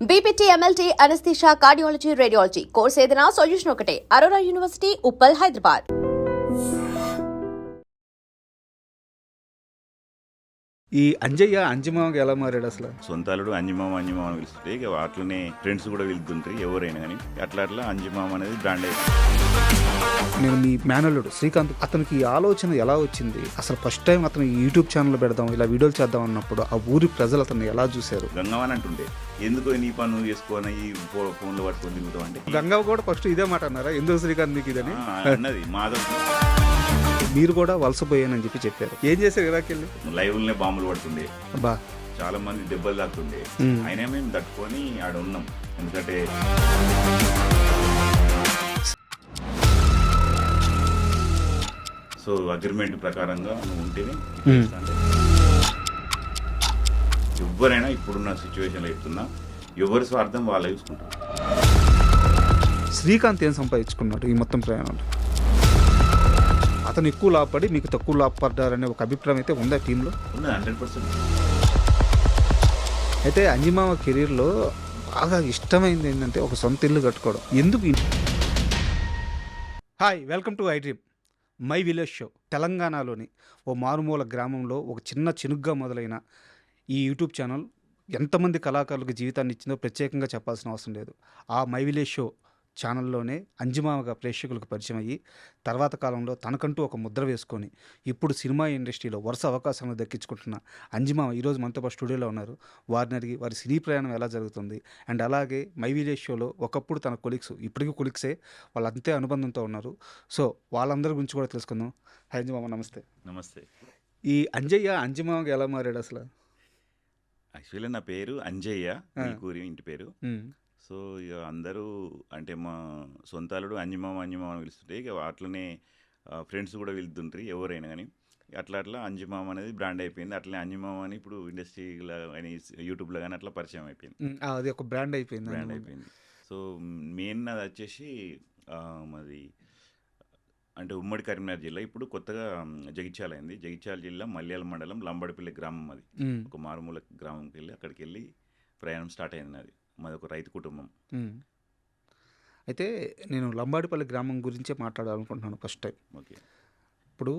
BPT, MLT, anaesthesia, cardiology, radiology course ఏదైనా solution ఒకటే. Aurora university, Uppal, Hyderabad. ఈ అంజయ్య అంజమామకి ఎలా మారాడు అసలు? సొంతాలుడు అంజమామ అంజమామ అని పిలుస్తుంటే ఇక అట్లనే ఫ్రెండ్స్ కూడా వెళ్తుంటారు ఎవరైనా కానీ అట్లా అంజమామ అనేది బ్రాండ్ అయింది. నేను మీ మేనల్లుడు శ్రీకాంత్, అతనికి ఈ ఆలోచన ఎలా వచ్చింది? అసలు ఫస్ట్ టైం అతను యూట్యూబ్ ఛానల్ పెడదాం, ఇలా వీడియోలు చేద్దాం అన్నప్పుడు ఆ ఊరి ప్రజలు అతన్ని ఎలా చూశారు? గంగవ్వ అని అంటుండే, ఎందుకు నీ పని నువ్వు చేసుకోని ఈ ఫోన్లో పట్టుకొని తిరుగుతావు అంటే గంగవ్వ కూడా ఫస్ట్ ఇదే మాట అన్నారా, ఎందుకు శ్రీకాంత్ నీకు ఇదని అన్నది. మాధవ్ మీరు కూడా వలసపోయానని చెప్పారు. ఏం చేశారు ఇరాకెళ్ళి? లైవ్లనే బాంబులు పడుతుండే, బా చాలా మంది దెబ్బలు తాకుతుండే. అయినా మేము తట్టుకొని ఆడ ఉన్నాం. ఎందుకంటే సో అగ్రిమెంట్ ప్రకారంగా నువ్వు ఉంటేనే ఎవరైనా ఇప్పుడున్న సిచ్యువేషన్లో చెప్తున్నా, ఎవరి స్వార్థం వాళ్ళు చూసుకుంటారు. శ్రీకాంత్ ఏం సంపాదించుకున్నాడు ఈ మొత్తం ప్రయాణంలో? అతను ఎక్కువ లాభపడి మీకు తక్కువ లాభపడ్డారనే ఒక అభిప్రాయం అయితే ఉందా టీంలో? ఉన్నది 100%. అయితే అంజిమామ కెరీర్లో బాగా ఇష్టమైంది ఏంటంటే ఒక సొంత ఇల్లు కట్టుకోవడం. ఎందుకు? Hi, welcome to I dream my village show. తెలంగాణలోని ఓ మారుమూల గ్రామంలో ఒక చిన్న చినుగ్గా మొదలైన ఈ యూట్యూబ్ ఛానల్ ఎంతమంది కళాకారులకు జీవితాన్ని ఇచ్చిందో ప్రత్యేకంగా చెప్పాల్సిన అవసరం లేదు. ఆ మై విలేజ్ షో ఛానల్లోనే అంజిమామగా ప్రేక్షకులకు పరిచయం అయ్యి తర్వాత కాలంలో తనకంటూ ఒక ముద్ర వేసుకొని ఇప్పుడు సినిమా ఇండస్ట్రీలో వరుస అవకాశాలను దక్కించుకుంటున్న అంజిమామ ఈరోజు మనతో పాటు స్టూడియోలో ఉన్నారు. వారిని అడిగి వారి సినీ ప్రయాణం ఎలా జరుగుతుంది, అండ్ అలాగే మై విలేజ్ షోలో ఒకప్పుడు తన కొలీగ్స్, ఇప్పటికీ కొలీగ్సే, వాళ్ళు అంతే అనుబంధంతో ఉన్నారు. సో వాళ్ళందరి గురించి కూడా తెలుసుకుందాం. హాయ్ అంజిమామ, నమస్తే. నమస్తే. ఈ అంజయ్య అంజిమామకి ఎలా మారాడు అసలు? యాక్చువల్లీ నా పేరు అంజయ్య, కూరి ఇంటి పేరు. సో ఇక అందరూ అంటే మా సొంతాలుడు అంజమామ అంజమామ అని పిలుస్తుంటే ఇక అట్లనే ఫ్రెండ్స్ కూడా వెళ్తుంటారు ఎవరైనా కానీ అట్లా అంజమామ అనేది బ్రాండ్ అయిపోయింది. అట్లనే అంజమామ అని ఇప్పుడు ఇండస్ట్రీలో కానీ యూట్యూబ్లో కానీ అట్లా పరిచయం అయిపోయింది. అది ఒక బ్రాండ్ అయిపోయింది. సో మెయిన్ అది వచ్చేసి మాది అంటే ఉమ్మడి కరీంనగర్ జిల్లా, ఇప్పుడు కొత్తగా జగిత్యాల అయింది. జగిత్యాల జిల్లా మల్యాల మండలం లంబడిపల్లి గ్రామం. అది ఒక మారుమూల గ్రామంకి వెళ్ళి అక్కడికి వెళ్ళి ప్రయాణం స్టార్ట్ అయింది. అది మాది ఒక రైతు కుటుంబం. అయితే నేను లంబాడిపల్లి గ్రామం గురించే మాట్లాడాలనుకుంటున్నాను ఫస్ట్ టైం. ఓకే. ఇప్పుడు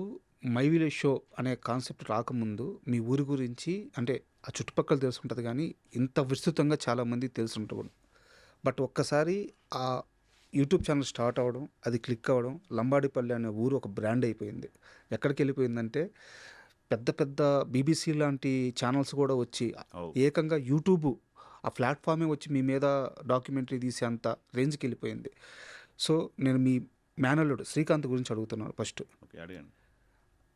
మై విలేజ్ షో అనే కాన్సెప్ట్ రాకముందు మీ ఊరి గురించి అంటే ఆ చుట్టుపక్కల తెలుసుంటుంది, కానీ ఇంత విస్తృతంగా చాలామంది తెలుసుంటుంది. బట్ ఒక్కసారి ఆ యూట్యూబ్ ఛానల్ స్టార్ట్ అవ్వడం, అది క్లిక్ అవ్వడం, లంబాడిపల్లి అనే ఊరు ఒక బ్రాండ్ అయిపోయింది. ఎక్కడికి వెళ్ళిపోయిందంటే పెద్ద పెద్ద బీబీసీ లాంటి ఛానల్స్ కూడా వచ్చి ఏకంగా యూట్యూబ్ ఆ ప్లాట్ఫామే వచ్చి మీ మీద డాక్యుమెంటరీ తీసే అంత రేంజ్కి వెళ్ళిపోయింది. సో నేను మీ మేనల్లుడు శ్రీకాంత్ గురించి అడుగుతున్నాను ఫస్ట్. అడగండి.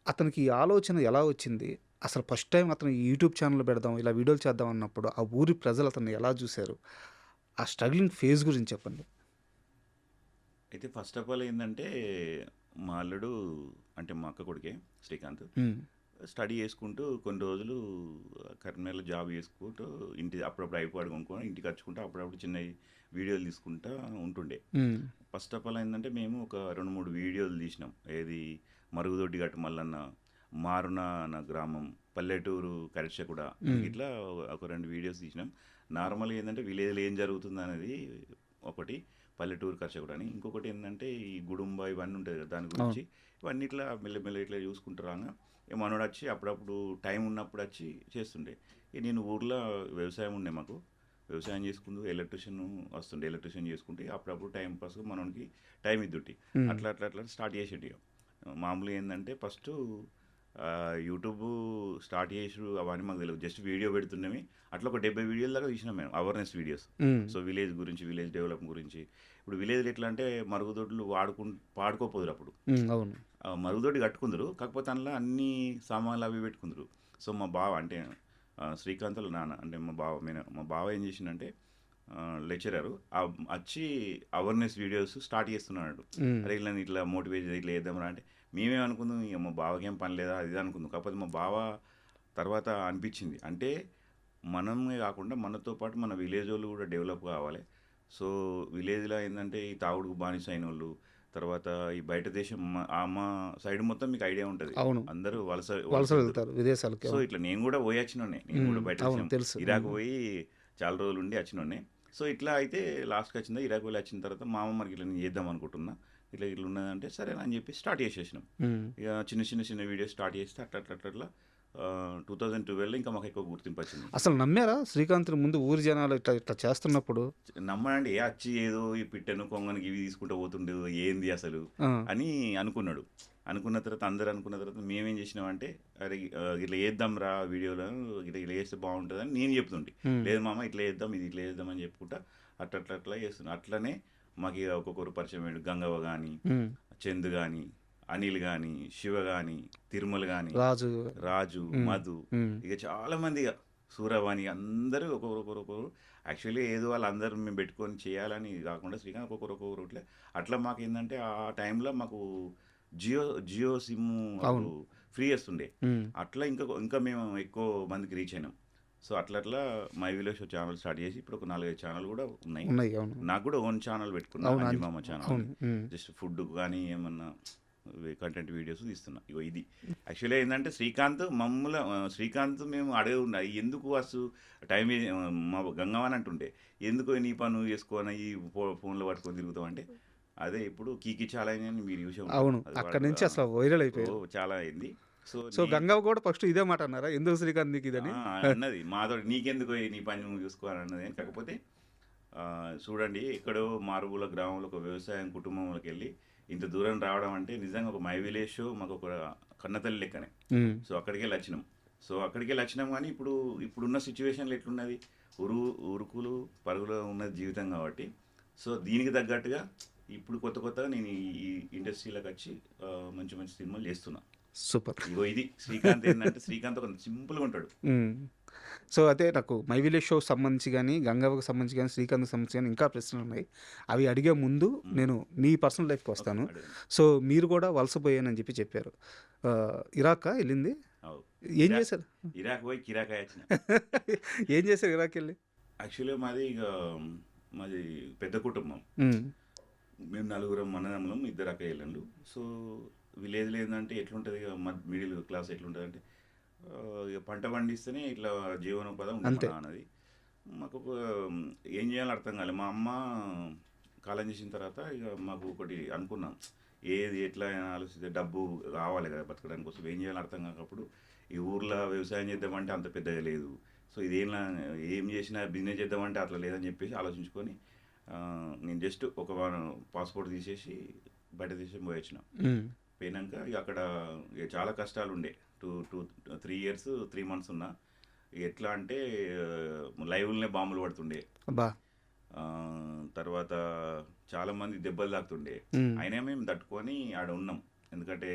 అతనికి ఈ ఆలోచన ఎలా వచ్చింది? అసలు ఫస్ట్ టైం అతను యూట్యూబ్ ఛానల్ పెడదాం, ఇలా వీడియోలు చేద్దాం అన్నప్పుడు ఆ ఊరి ప్రజలు అతన్ని ఎలా చూశారు? ఆ స్ట్రగ్లింగ్ ఫేజ్ గురించి చెప్పండి. అయితే ఫస్ట్ ఆఫ్ ఆల్ ఏంటంటే మా అల్లుడు అంటే మా అక్క కొడుకే శ్రీకాంత్ స్టడీ చేసుకుంటూ కొన్ని రోజులు కరీంనగర్లో జాబ్ చేసుకుంటూ అప్పుడప్పుడు ఐపాడ్ కొనుక్కొని ఇంటికి వచ్చుకుంటూ అప్పుడప్పుడు చిన్న వీడియోలు తీసుకుంటూ ఉంటుండే. ఫస్ట్ ఆఫ్ ఆల్ ఏంటంటే మేము ఒక 2-3 వీడియోలు తీసినాం. ఏది మరుగుదొడ్డి గట్టు మల్లన్న, మారున అన్న గ్రామం, పల్లెటూరు కరిచకుడ, ఇట్లా ఒక 2 వీడియోస్ తీసినాం. నార్మల్గా ఏంటంటే విలేజ్లో ఏం జరుగుతుంది అనేది ఒకటి, పల్లెటూరు కరిచకుడ అని ఇంకొకటి ఏంటంటే ఈ గుడుంబ ఇవన్నీ ఉంటుంది కదా, దాని గురించి ఇవన్నీ ఇట్లా మెల్లమెల్ల ఇట్లా చూసుకుంటారా. మనోడు వచ్చి అప్పుడప్పుడు టైం ఉన్నప్పుడు వచ్చి చేస్తుండే. నేను ఊర్లో వ్యవసాయం ఉండే, మాకు వ్యవసాయం చేసుకుంటూ ఎలక్ట్రిషియన్ చేసుకుంటే అప్పుడప్పుడు టైం పాస్ మనోడికి టైం ఇద్దుటి అట్లా స్టార్ట్ చేసేటి. మామూలుగా ఏంటంటే ఫస్ట్ యూట్యూబ్ స్టార్ట్ చేసి అవన్నీ మాకు తెలియదు, జస్ట్ వీడియో పెడుతున్నామే. అట్లా ఒక 70 వీడియోల దాకా తీసినాం మేము, అవేర్నెస్ వీడియోస్. సో విలేజ్ గురించి, విలేజ్ డెవలప్మెంట్ గురించి. ఇప్పుడు విలేజ్లో ఎట్లా అంటే మరుగుదొడ్లు పాడుకోపోదురు. అప్పుడు మరుగుదొడ్డి కట్టుకుందరు, కాకపోతే అందులో అన్ని సామాన్లు అవి పెట్టుకుందరు. సో మా బావ అంటే శ్రీకాంత్లో నాన్న అంటే మా బావ ఏం చేసిందంటే లెక్చరరు వచ్చి అవేర్నెస్ వీడియోస్ స్టార్ట్ చేస్తున్నాడు. అరే ఇట్లా మోటివేట్ ఇట్లా చేద్దామరా అంటే మేమేమనుకుందాం, ఇక మా బావకేం పని లేదా అది అనుకుందాం. కాకపోతే మా బావ తర్వాత అనిపించింది అంటే మనమే కాకుండా మనతో పాటు మన విలేజ్ వాళ్ళు కూడా డెవలప్ కావాలి. సో విలేజ్లో ఏంటంటే ఈ తాగుడుకు బానిస అయిన వాళ్ళు, తర్వాత ఈ బయట దేశం మా సైడ్ మొత్తం మీకు ఐడియా ఉంటుంది, అందరూ వలస వెళ్తారు విదేశాలకు. సో ఇట్లా నేను కూడా పోయి వచ్చినోనే, నేను కూడా బయట ఇరాక్ పోయి చాలా రోజులు ఉండి వచ్చినోనే. సో ఇట్లా అయితే లాస్ట్కి వచ్చిందా ఇరాక్ వెళ్ళి వచ్చిన తర్వాత మామ మనకి ఇట్లా నేను చేద్దాం అనుకుంటున్నా, ఇట్లా ఇట్లా ఉన్నదంటే సరే అని చెప్పి స్టార్ట్ చేసేసినాం. ఇక చిన్న వీడియోస్ స్టార్ట్ చేస్తే అట్లా 2012 ఇంకా మాకు ఎక్కువ గుర్తింపు వచ్చింది. అసలు నమ్మారా శ్రీకాంత్ ముందు ఊరి జనాలు ఇట్లా ఇట్లా చేస్తున్నప్పుడు? నమ్మనండి, వచ్చి ఏదో ఈ పిట్టను కొంగనికి ఇవి తీసుకుంటూ పోతుండే ఏంది అసలు అని అనుకున్నాడు. అనుకున్న తర్వాత అందరు అనుకున్న తర్వాత మేమేం చేసినామంటే అరే ఇట్లా వేద్దాం రా వీడియోలో, ఇట్లా వేస్తే బాగుంటుంది అని నేను చెప్తుంటే, లేదు మామ ఇట్లా వేద్దాం, ఇది ఇట్లా వేద్దాం అని చెప్పుకుంటా అట్లా చేస్తున్నాం. అట్లనే మాకు ఇక ఒక్కొక్కరు పరిచయం అయ్యాడు. గంగవ్వ కానీ, చంద్ కానీ, అనిల్ కానీ, శివ కానీ, తిరుమల కానీ, రాజు, మధు, ఇక చాలా మంది, ఇక సూరవాణి, అందరూ ఒక్కొక్కరు యాక్చువల్లీ ఏదో వాళ్ళందరూ మేము పెట్టుకొని చేయాలని కాకుండా శ్రీకాంత్ ఒక్కొక్కరు ఇట్లా అట్లా మాకు ఏంటంటే ఆ టైంలో మాకు జియో సిమ్ ఫ్రీ చేస్తుండే. అట్లా ఇంకా మేము ఎక్కువ మందికి రీచ్ అయినాం. సో అట్లా my village show channel start చేసి ఇప్పుడు ఒక 4-5 ఛానల్ కూడా ఉన్నాయి. నాకు కూడా ఓన్ ఛానల్ పెట్టుకున్నాను, అంజిమామ ఛానల్. జస్ట్ ఫుడ్ కానీ ఏమన్నా కంటెంట్ వీడియోస్ తీస్తున్నా. ఇగో ఇది యాక్చువల్లీ ఏంటంటే శ్రీకాంత్ మేము అడగ ఉన్నాయి ఎందుకు అసలు టైం మా గంగవాన్ అంటుండే ఎందుకు నీ పని నువ్వు చేసుకోని ఈ ఫోన్లో పట్టుకొని తిరుగుతావు అంటే, అదే ఇప్పుడు కీకి చాలా అయిందని మీరు చూసే అక్కడ నుంచి అసలు వైరల్ అయిపోయి చాలా అయింది. సో గంగవ్వ కూడా ఫస్ట్ ఇదే మాట అన్నారా, ఎందుకు శ్రీకాంత్ నీకు ఇదని అన్నది మాతో, నీకెందుకు నీ పని నువ్వు చూసుకోవాలి అన్నది. కాకపోతే చూడండి, ఎక్కడో మారుమూల గ్రామంలో ఒక వ్యవసాయం కుటుంబంలోకి వెళ్ళి ఇంత దూరం రావడం అంటే నిజంగా ఒక మై విలేజ్ షో మాకు ఒక కన్నతల్లి లెక్కనే. సో అక్కడికి వెళ్ళి వచ్చినాం కానీ ఇప్పుడున్న సిచ్యువేషన్లో ఎట్లున్నది, ఉరుకులు పరుగులు ఉన్నది జీవితం కాబట్టి, సో దీనికి తగ్గట్టుగా ఇప్పుడు కొత్తగా నేను ఈ ఇండస్ట్రీలోకి వచ్చి మంచి సినిమాలు చేస్తున్నా. సూపర్. ఇగో ఇది శ్రీకాంత్ ఏంటంటే శ్రీకాంత్ ఒక సింపుల్గా ఉంటాడు. సో అదే నాకు మై విలేజ్ షో సంబంధించి కానీ, గంగవ్వకు సంబంధించి కానీ, శ్రీకాంత్కి సంబంధించి కానీ ఇంకా ప్రశ్నలు ఉన్నాయి. అవి అడిగే ముందు నేను మీ పర్సనల్ లైఫ్కి వస్తాను. సో మీరు కూడా వలసపోయానని చెప్పారు. ఇరాక్ వెళ్ళింది, ఏం చేశారు? ఇరాక్ పోయి కిరాక్ వచ్చిన. ఏం చేశారు ఇరాక్ వెళ్ళి? యాక్చువల్గా మాది పెద్ద కుటుంబం. మేము 4 అన్నదమ్ములం, 2 అక్కయ్యలు. సో విలేజ్లో ఏంటంటే ఎట్లుంటుంది, మిడిల్ క్లాస్ ఎట్లుంటుంది అంటే ఇక పంట పండిస్తేనే ఇట్లా జీవనోపాధి ఉంటుంది అన్నది. మాకు ఏం చేయాలో అర్థం కాలేదు. మా అమ్మ కాలం చేసిన తర్వాత ఇక మాకు ఒకటి అనుకున్నాం, ఏది ఎట్లా ఆలోచిస్తే డబ్బు కావాలి కదా బతకడానికి కోసం, ఏం చేయాలో అర్థం కాకప్పుడు ఈ ఊర్లో వ్యవసాయం చేద్దామంటే అంత పెద్దగా లేదు. సో ఏం చేసినా బిజినెస్ చేద్దామంటే అట్లా లేదని చెప్పేసి ఆలోచించుకొని నేను జస్ట్ ఒక పాస్పోర్ట్ తీసేసి బయట దేశం పోయొచ్చిన. పోయినాక ఇక అక్కడ చాలా కష్టాలు ఉండే. 3 years 3 months ఉన్నా. ఎట్లా అంటే లైవ్లనే బాంబులు పడుతుండే, తర్వాత చాలా మంది దెబ్బలు తాకుతుండే. అయినా మేము తట్టుకొని ఆడ ఉన్నాం. ఎందుకంటే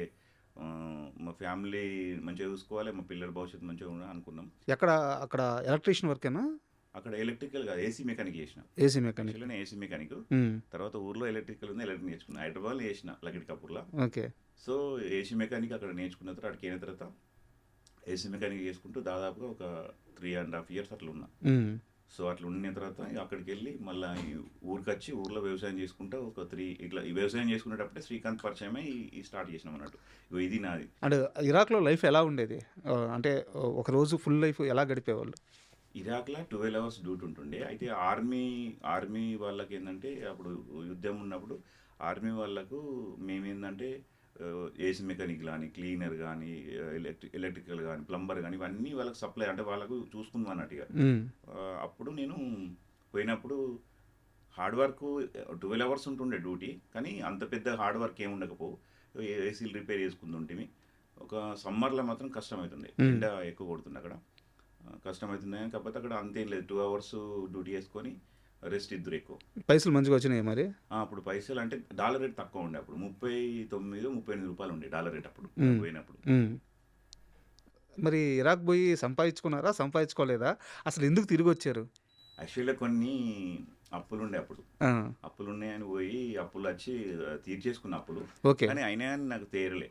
మా ఫ్యామిలీ మంచిగా చూసుకోవాలి, మా పిల్లల భవిష్యత్తు మంచిగా ఉండాలి అనుకున్నాం. అక్కడ ఎలక్ట్రీషియన్ వర్కేనా? అక్కడ ఎలక్ట్రికల్ కాదు, ఏసీ మెకానిక్ చేసిన. ఏసీ మెకానిక్ తర్వాత ఊర్లో ఎలక్ట్రికల్ ఉంది, ఎలక్ట్రిక్ నేర్చుకున్నా. హైదరాబాద్లో చేసిన Lakkidi కపూర్లో. Okay. So AC mechanic అక్కడ నేర్చుకున్న తర్వాత అక్కడికి అయిన తర్వాత ఏసీ మెకానిక్ చేసుకుంటూ దాదాపుగా ఒక 3.5 years అట్లా ఉన్నా. సో అట్లా ఉన్న తర్వాత అక్కడికి వెళ్ళి మళ్ళీ ఊరికి వచ్చి ఊర్లో వ్యవసాయం చేసుకుంటా ఒక 3 ఇట్లా ఈ వ్యవసాయం చేసుకునేటప్పుడే శ్రీకాంత్ పరిచయమై స్టార్ట్ చేసినాం అన్నట్టు. ఇది నాది. అంటే ఇరాక్లో లైఫ్ ఎలా ఉండేది? అంటే ఒక రోజు ఫుల్ లైఫ్ ఎలా గడిపేవాళ్ళు? ఇరాక్లో 12 hours డ్యూటీ ఉంటుండే. అయితే ఆర్మీ వాళ్ళకి ఏంటంటే అప్పుడు యుద్ధం ఉన్నప్పుడు ఆర్మీ వాళ్ళకు మేమేంటంటే ఏసీ మెకానిక్ కానీ, క్లీనర్ కానీ, ఎలక్ట్రికల్ కానీ, ప్లంబర్ కానీ ఇవన్నీ వాళ్ళకి సప్లై, అంటే వాళ్ళకు చూసుకుందాం అన్నట్టుగా. అప్పుడు నేను పోయినప్పుడు హార్డ్ వర్క్ 12 hours ఉంటుండే డ్యూటీ, కానీ అంత పెద్ద హార్డ్ వర్క్ ఏమి ఉండకపో. ఏసీలు రిపేర్ చేసుకుంటుంటే ఒక సమ్మర్లో మాత్రం కష్టమవుతుండే, ఎండ ఎక్కువ కొడుతుండే అక్కడ, కష్టమవుతుంది. కాకపోతే అక్కడ అంతేం లేదు, 2 hours డ్యూటీ చేసుకొని రెస్ట్ ఇద్దరు ఎక్కువ. పైసలు మంచిగా వచ్చినాయి మరి? అప్పుడు పైసలు అంటే డాలర్ రేట్ తక్కువ ఉండే. అప్పుడు 39-38 రూపాయలు ఉండే డాలర్ రేట్ అప్పుడు పోయినప్పుడు. మరి ఇరాక్ పోయి సంపాదించుకున్నారా, సంపాదించుకోలేదా? అసలు ఎందుకు తిరిగి వచ్చారు? యాక్చువల్గా కొన్ని అప్పులు ఉండే. అప్పులు ఉన్నాయని పోయి అప్పులు వచ్చి తీర్చేసుకున్న అప్పులు. కానీ అయినా నాకు తేరలే.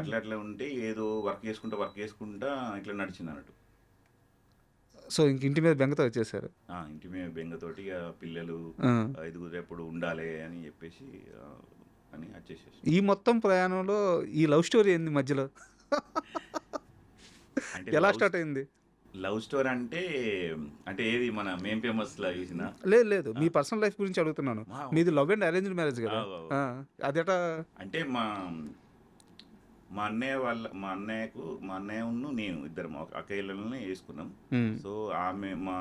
అట్లా ఉంటే ఏదో వర్క్ చేసుకుంటా ఇట్లా నడిచింది అన్నట్టు. సో ఇంటి మీద బెంగతో వచ్చేసారు? ఇంటి మీద బెంగతోటి పిల్లలు 5 ఎప్పుడు ఉండాలి అని చెప్పేసి అని వచ్చేసేసి. ఈ మొత్తం ప్రయాణంలో ఈ లవ్ స్టోరీ ఏంది మధ్యలో? ఎలా స్టార్ట్ అయింది? లవ్ స్టోరీ అంటే అంటే ఏది మన మేం ఫేమస్‌లా చూసినా? లేదు లేదు, మీ పర్సనల్ లైఫ్ గురించి అడుగుతున్నాను. వావ్! మీది లవ్ అండ్ అరేంజ్డ్ మ్యారేజ్ కదా? అవు. ఆ, అదేటా? అంటే మా అన్నయ్య వాళ్ళ మా అన్నయ్యను నేను ఇద్దరం ఒక అక్క ఇళ్ళని వేసుకున్నాం. ఉమ్. సో ఆమె మా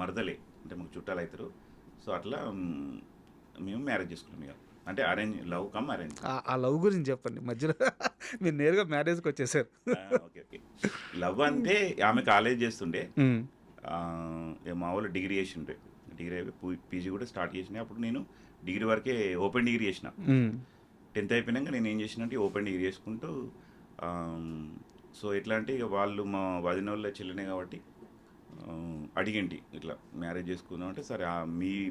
మరదలే అంటే మాకు చుట్టాలు అవుతారు. సో అట్లా మేము మ్యారేజ్ చేసుకున్నాం ఇక. అంటే అరేంజ్ లవ్ కమ్ అరేంజ్. ఆ లవ్ గురించి చెప్పండి మధ్యలో. మీరు నేరుగా మ్యారేజ్కి వచ్చేసారు. Okay okay. లవ్ అంటే ఆమె కాలేజ్ చేస్తుండే. ఉమ్. మా వాళ్ళు డిగ్రీ చేసిండే. డిగ్రీ అయిపోయి పీజీ కూడా స్టార్ట్ చేసిన. అప్పుడు నేను డిగ్రీ వరకే ఓపెన్ డిగ్రీ చేసిన. ఉమ్. 10th అయిపోయినాక నేను ఏం చేసిన అంటే ఓపెన్ డిగ్రీ చేసుకుంటూ సో ఎట్లా అంటే ఇక వాళ్ళు మా వదిన వాళ్ళ చెల్లినే కాబట్టి అడిగేంటి ఇట్లా మ్యారేజ్ చేసుకుందాం అంటే సరే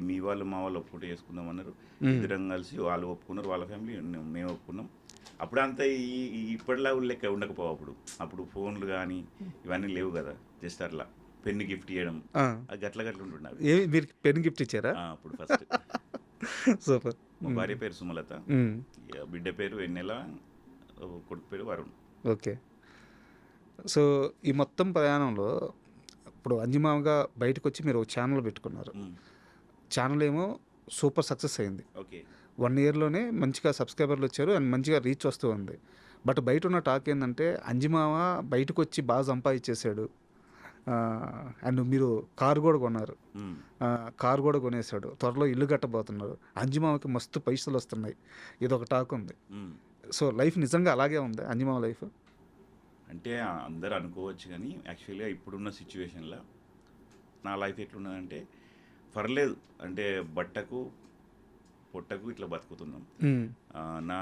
మీ వాళ్ళు మా వాళ్ళు ఒప్పుకుంటే చేసుకుందాం అన్నారు. ఇద్దరం కలిసి వాళ్ళు ఒప్పుకున్నారు, వాళ్ళ ఫ్యామిలీ మేము ఒప్పుకున్నాం. అప్పుడు అంతా ఇప్పటిలా లెక్క ఉండకపోవు. అప్పుడు ఫోన్లు కానీ ఇవన్నీ లేవు కదా. జస్ట్ అట్లా పెన్ గిఫ్ట్ ఇవ్వడం అది గట్ల ఉంటున్నారు. ఏమి మీరు పెన్ గిఫ్ట్ ఇచ్చారా? అప్పుడు ఫస్ట్ సూపర్. మా భార్య పేరు సుమలత, బిడ్డ పేరు వెన్నెల, కొడుకు పేరు వరుణ్. ఓకే. సో ఈ మొత్తం ప్రయాణంలో ఇప్పుడు అంజిమామగా బయటకు వచ్చి మీరు ఒక ఛానల్ పెట్టుకున్నారు. ఛానల్ ఏమో సూపర్ సక్సెస్ అయింది. ఓకే. 1 ఇయర్లోనే మంచిగా సబ్స్క్రైబర్లు వచ్చారు అండ్ మంచిగా రీచ్ వస్తూ ఉంది. బట్ బయట ఉన్న టాక్ ఏంటంటే అంజిమామ బయటకు వచ్చి బాగా సంపాదించేశాడు అండ్ మీరు కారు కూడా కొన్నారు. కారు కూడా కొనేసాడు, త్వరలో ఇల్లు కట్టబోతున్నారు, అంజిమామకి మస్తు పైసలు వస్తున్నాయి, ఇదొక టాక్ ఉంది. సో లైఫ్ నిజంగా అలాగే ఉంది అంజిమామ లైఫ్? అంటే అందరు అనుకోవచ్చు కానీ యాక్చువల్గా ఇప్పుడున్న సిచ్యువేషన్లో నా లైఫ్ ఎట్లున్నదంటే పర్లేదు. అంటే బట్టకు పొట్టకు ఇట్లా బతుకుతున్నాం. నా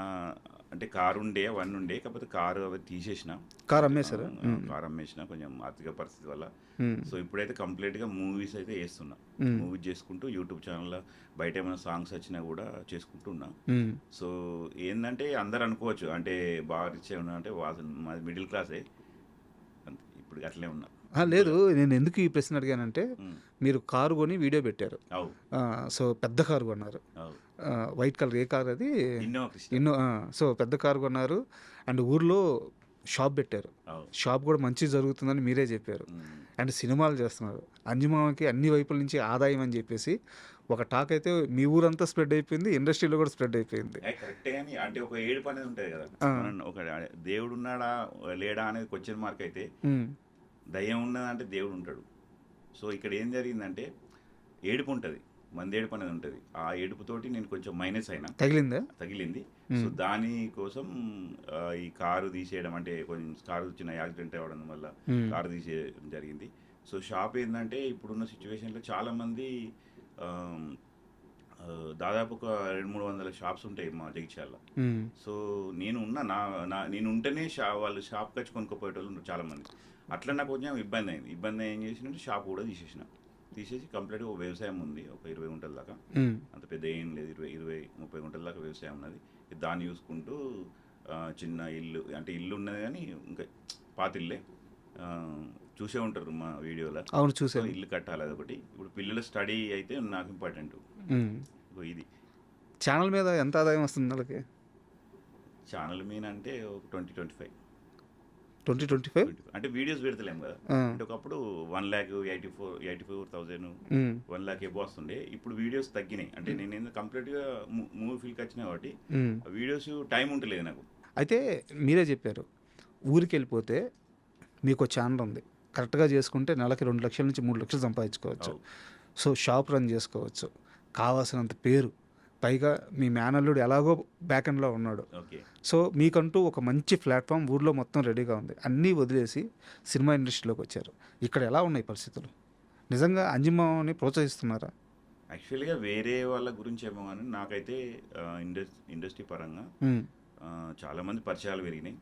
అంటే కారు ఉండే అవన్నీ ఉండే, కాకపోతే కారు అవి తీసేసిన. కారు అమ్మేశారు? కారు అమ్మేసిన కొంచెం ఆర్థిక పరిస్థితి వల్ల. సో ఇప్పుడైతే కంప్లీట్గా మూవీస్ అయితే చేస్తున్నా. మూవీస్ చేసుకుంటూ యూట్యూబ్ ఛానల్లో బయట ఏమైనా సాంగ్స్ వచ్చినా కూడా చేసుకుంటూ ఉన్నా. సో ఏంటంటే అందరు అనుకోవచ్చు అంటే బాగా రిచ్ ఉన్నా అంటే మాది మిడిల్ క్లాసే, ఇప్పుడు అట్లే ఉన్నా. లేదు, నేను ఎందుకు ఈ ప్రశ్న అడిగానంటే మీరు కారు కొని వీడియో పెట్టారు. సో పెద్ద కారు కొన్నారు, వైట్ కలర్. ఏ కారు అది? ఇన్నో. సో పెద్ద కారు కొన్నారు అండ్ ఊర్లో షాప్ పెట్టారు. షాప్ కూడా మంచి జరుగుతుందని మీరే చెప్పారు. అండ్ సినిమాలు చేస్తున్నారు. అంజిమామకి అన్ని వైపుల నుంచి ఆదాయం అని చెప్పేసి ఒక టాక్ అయితే మీ ఊరంతా స్ప్రెడ్ అయిపోయింది, ఇండస్ట్రీలో కూడా స్ప్రెడ్ అయిపోయింది. కరెక్టే కానీ అంటే ఒక ఏడుపు అనేది ఉంటుంది కదా. ఒక దేవుడు ఉన్నాడా లేడా అనేది క్వశ్చన్ మార్క్ అయితే, దయ్యం ఉన్నదంటే దేవుడు ఉంటాడు. సో ఇక్కడ ఏం జరిగిందంటే ఏడుపు ఉంటుంది, మంది ఏడుపు అనేది ఉంటుంది. ఆ ఏడుపుతోటి నేను కొంచెం మైనస్ అయినా, తగిలింది. సో దానికోసం ఈ కారు తీసేయడం అంటే కొంచెం కారు చిన్న యాక్సిడెంట్ అవ్వడం వల్ల కారు తీసేయడం జరిగింది. సో షాప్ ఏంటంటే ఇప్పుడున్న సిచ్యువేషన్లో చాలామంది దాదాపు ఒక 200-300 షాప్స్ ఉంటాయి మా జగిత్యాలలో. సో నేను ఉంటేనే వాళ్ళు షాప్కి వచ్చి కొనుక్కోపోయేటోళ్ళు చాలామంది. అట్లా నాకు కొంచెం ఇబ్బంది అయింది. ఏం చేసినట్టు షాప్ కూడా తీసేసి కంప్లీట్గా ఒక వ్యవసాయం ఉంది, ఒక 20 గుంటల దాకా. అంత పెద్ద ఏం లేదు, 20-30 గుంటల దాకా వ్యవసాయం ఉన్నది. దాన్ని చూసుకుంటూ చిన్న ఇల్లు, అంటే ఇల్లు ఉన్నది కానీ ఇంకా పాతిల్లే, చూసే ఉంటారు మా వీడియోలో. అవును, చూసే. ఇల్లు కట్టాలి, అదొకటి. ఇప్పుడు పిల్లల స్టడీ అయితే నాకు ఇంపార్టెంట్. ఇది ఛానల్ మీద ఎంత ఆదాయం వస్తుంది నెలకి? ఛానల్ మీద అంటే ఒక 20-25 అంటే వీడియోస్ పెడతలేము కదా. అంటే ఒకప్పుడు 1,84,000 1,00,000 ఎబో వస్తుండే. ఇప్పుడు వీడియోస్ తగ్గినాయి. అంటే నేను కంప్లీట్గా మూవీ ఫీల్డ్కి వచ్చినా కాబట్టి వీడియోస్ టైం ఉంటలేదు నాకు. అయితే మీరే చెప్పారు ఊరికి వెళ్ళిపోతే మీకు ఛానల్ ఉంది, కరెక్ట్గా చేసుకుంటే నెలకి 2 లక్షల నుంచి 3 లక్షలు సంపాదించుకోవచ్చు. సో షాప్ రన్ చేసుకోవచ్చు, కావాల్సినంత పేరు, పైగా మీ మేనల్లుడు ఎలాగో బ్యాక్ ఎండ్లో ఉన్నాడు. సో మీకంటూ ఒక మంచి ప్లాట్ఫామ్ ఊర్లో మొత్తం రెడీగా ఉంది. అన్నీ వదిలేసి సినిమా ఇండస్ట్రీలోకి వచ్చారు. ఇక్కడ ఎలా ఉన్నాయి పరిస్థితులు? నిజంగా అంజిమామని ప్రోత్సహిస్తున్నారా? యాక్చువల్గా వేరే వాళ్ళ గురించి ఏమో కానీ నాకైతే ఇండస్ట్రీ పరంగా చాలామంది పరిచయాలు పెరిగినాయి.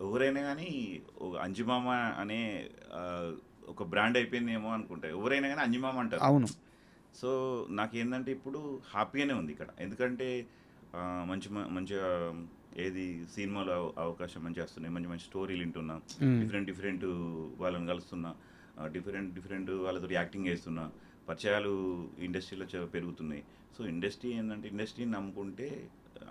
ఎవరైనా కానీ అంజిమామ అనే ఒక బ్రాండ్ అయిపోయిందేమో అనుకుంటా. ఎవరైనా కానీ అంజిమామ అంటారు. అవును. సో నాకేంటంటే ఇప్పుడు హ్యాపీగానే ఉంది ఇక్కడ. ఎందుకంటే మంచిగా ఏది సినిమాలో అవకాశం మంచిగా వస్తున్నాయి, మంచి స్టోరీలు వింటున్నా, డిఫరెంట్ వాళ్ళని కలుస్తున్నా, డిఫరెంట్ వాళ్ళతో యాక్టింగ్ చేస్తున్నా, పరిచయాలు ఇండస్ట్రీలో పెరుగుతున్నాయి. సో ఇండస్ట్రీ ఏంటంటే ఇండస్ట్రీని నమ్ముకుంటే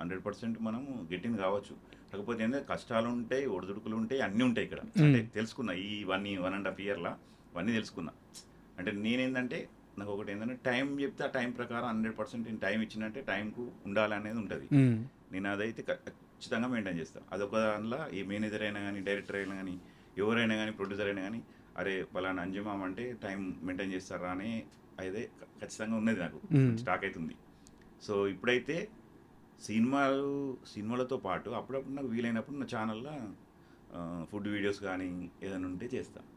100% మనము గెట్టింగ్ కావచ్చు. కాకపోతే ఏంటంటే కష్టాలు ఉంటాయి, ఒడిదుడుకులు ఉంటాయి, అన్నీ ఉంటాయి ఇక్కడ. అంటే తెలుసుకున్నా ఈ 1.5 ఇయర్‌లా ఇవన్నీ తెలుసుకున్నా. అంటే నేనేందంటే నాకు ఒకటి ఏంటంటే టైం చెప్తే ఆ టైం ప్రకారం 100% నేను టైం ఇచ్చినట్టే టైంకు ఉండాలనేది ఉంటుంది. నేను అదైతే ఖచ్చితంగా మెయింటైన్ చేస్తాను. అదొక దానిలో ఈ మేనేజర్ అయినా కానీ, డైరెక్టర్ అయినా కానీ, ఎవరైనా కానీ, ప్రొడ్యూసర్ అయినా కానీ, అరే పలానా అంజమామ అంటే టైం మెయింటైన్ చేస్తారా అని అయితే ఖచ్చితంగా ఉన్నది నాకు స్టాక్ అవుతుంది. సో ఇప్పుడైతే సినిమాలతో పాటు అప్పుడప్పుడు నాకు వీలైనప్పుడు నా ఛానల్లో ఫుడ్ వీడియోస్ కానీ ఏదైనా ఉంటే చేస్తాను.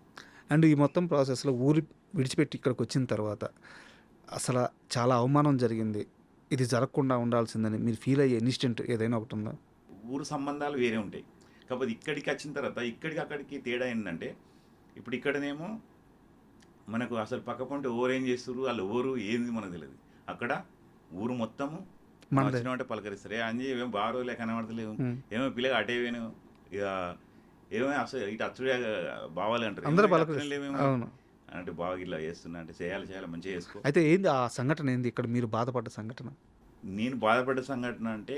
అండ్ ఈ మొత్తం ప్రాసెస్లో ఊరు విడిచిపెట్టి ఇక్కడికి వచ్చిన తర్వాత అసలు చాలా అవమానం జరిగింది, ఇది జరగకుండా ఉండాల్సిందని మీరు ఫీల్ అయ్యే ఇన్సిడెంట్ ఏదైనా ఒకటి ఉందా? ఊరు సంబంధాలు వేరే ఉంటాయి. కాకపోతే ఇక్కడికి వచ్చిన తర్వాత ఇక్కడికి అక్కడికి తేడా ఏంటంటే ఇప్పుడు ఇక్కడనేమో మనకు అసలు పక్క పంట ఎవరు ఏం చేస్తారు, వాళ్ళు ఎవరు ఏంది మనకు తెలియదు. అక్కడ ఊరు మొత్తము వచ్చినామంటే పలకరిస్తారు. ఏ అంజీ ఏమో బారోలే కనబడతలేవు, ఏమో పిల్లగా అటే వేను, ఇక ఏమో అసలు ఇటు అచ్చుడే బావాలి అంటారు. అంటే బాగా ఇలా చేస్తున్నా అంటే చేయాలి మంచిగా చేసుకో. అయితే ఏంది ఆ సంఘటన, ఏంది ఇక్కడ మీరు బాధపడ్డ సంఘటన? నేను బాధపడ్డ సంఘటన అంటే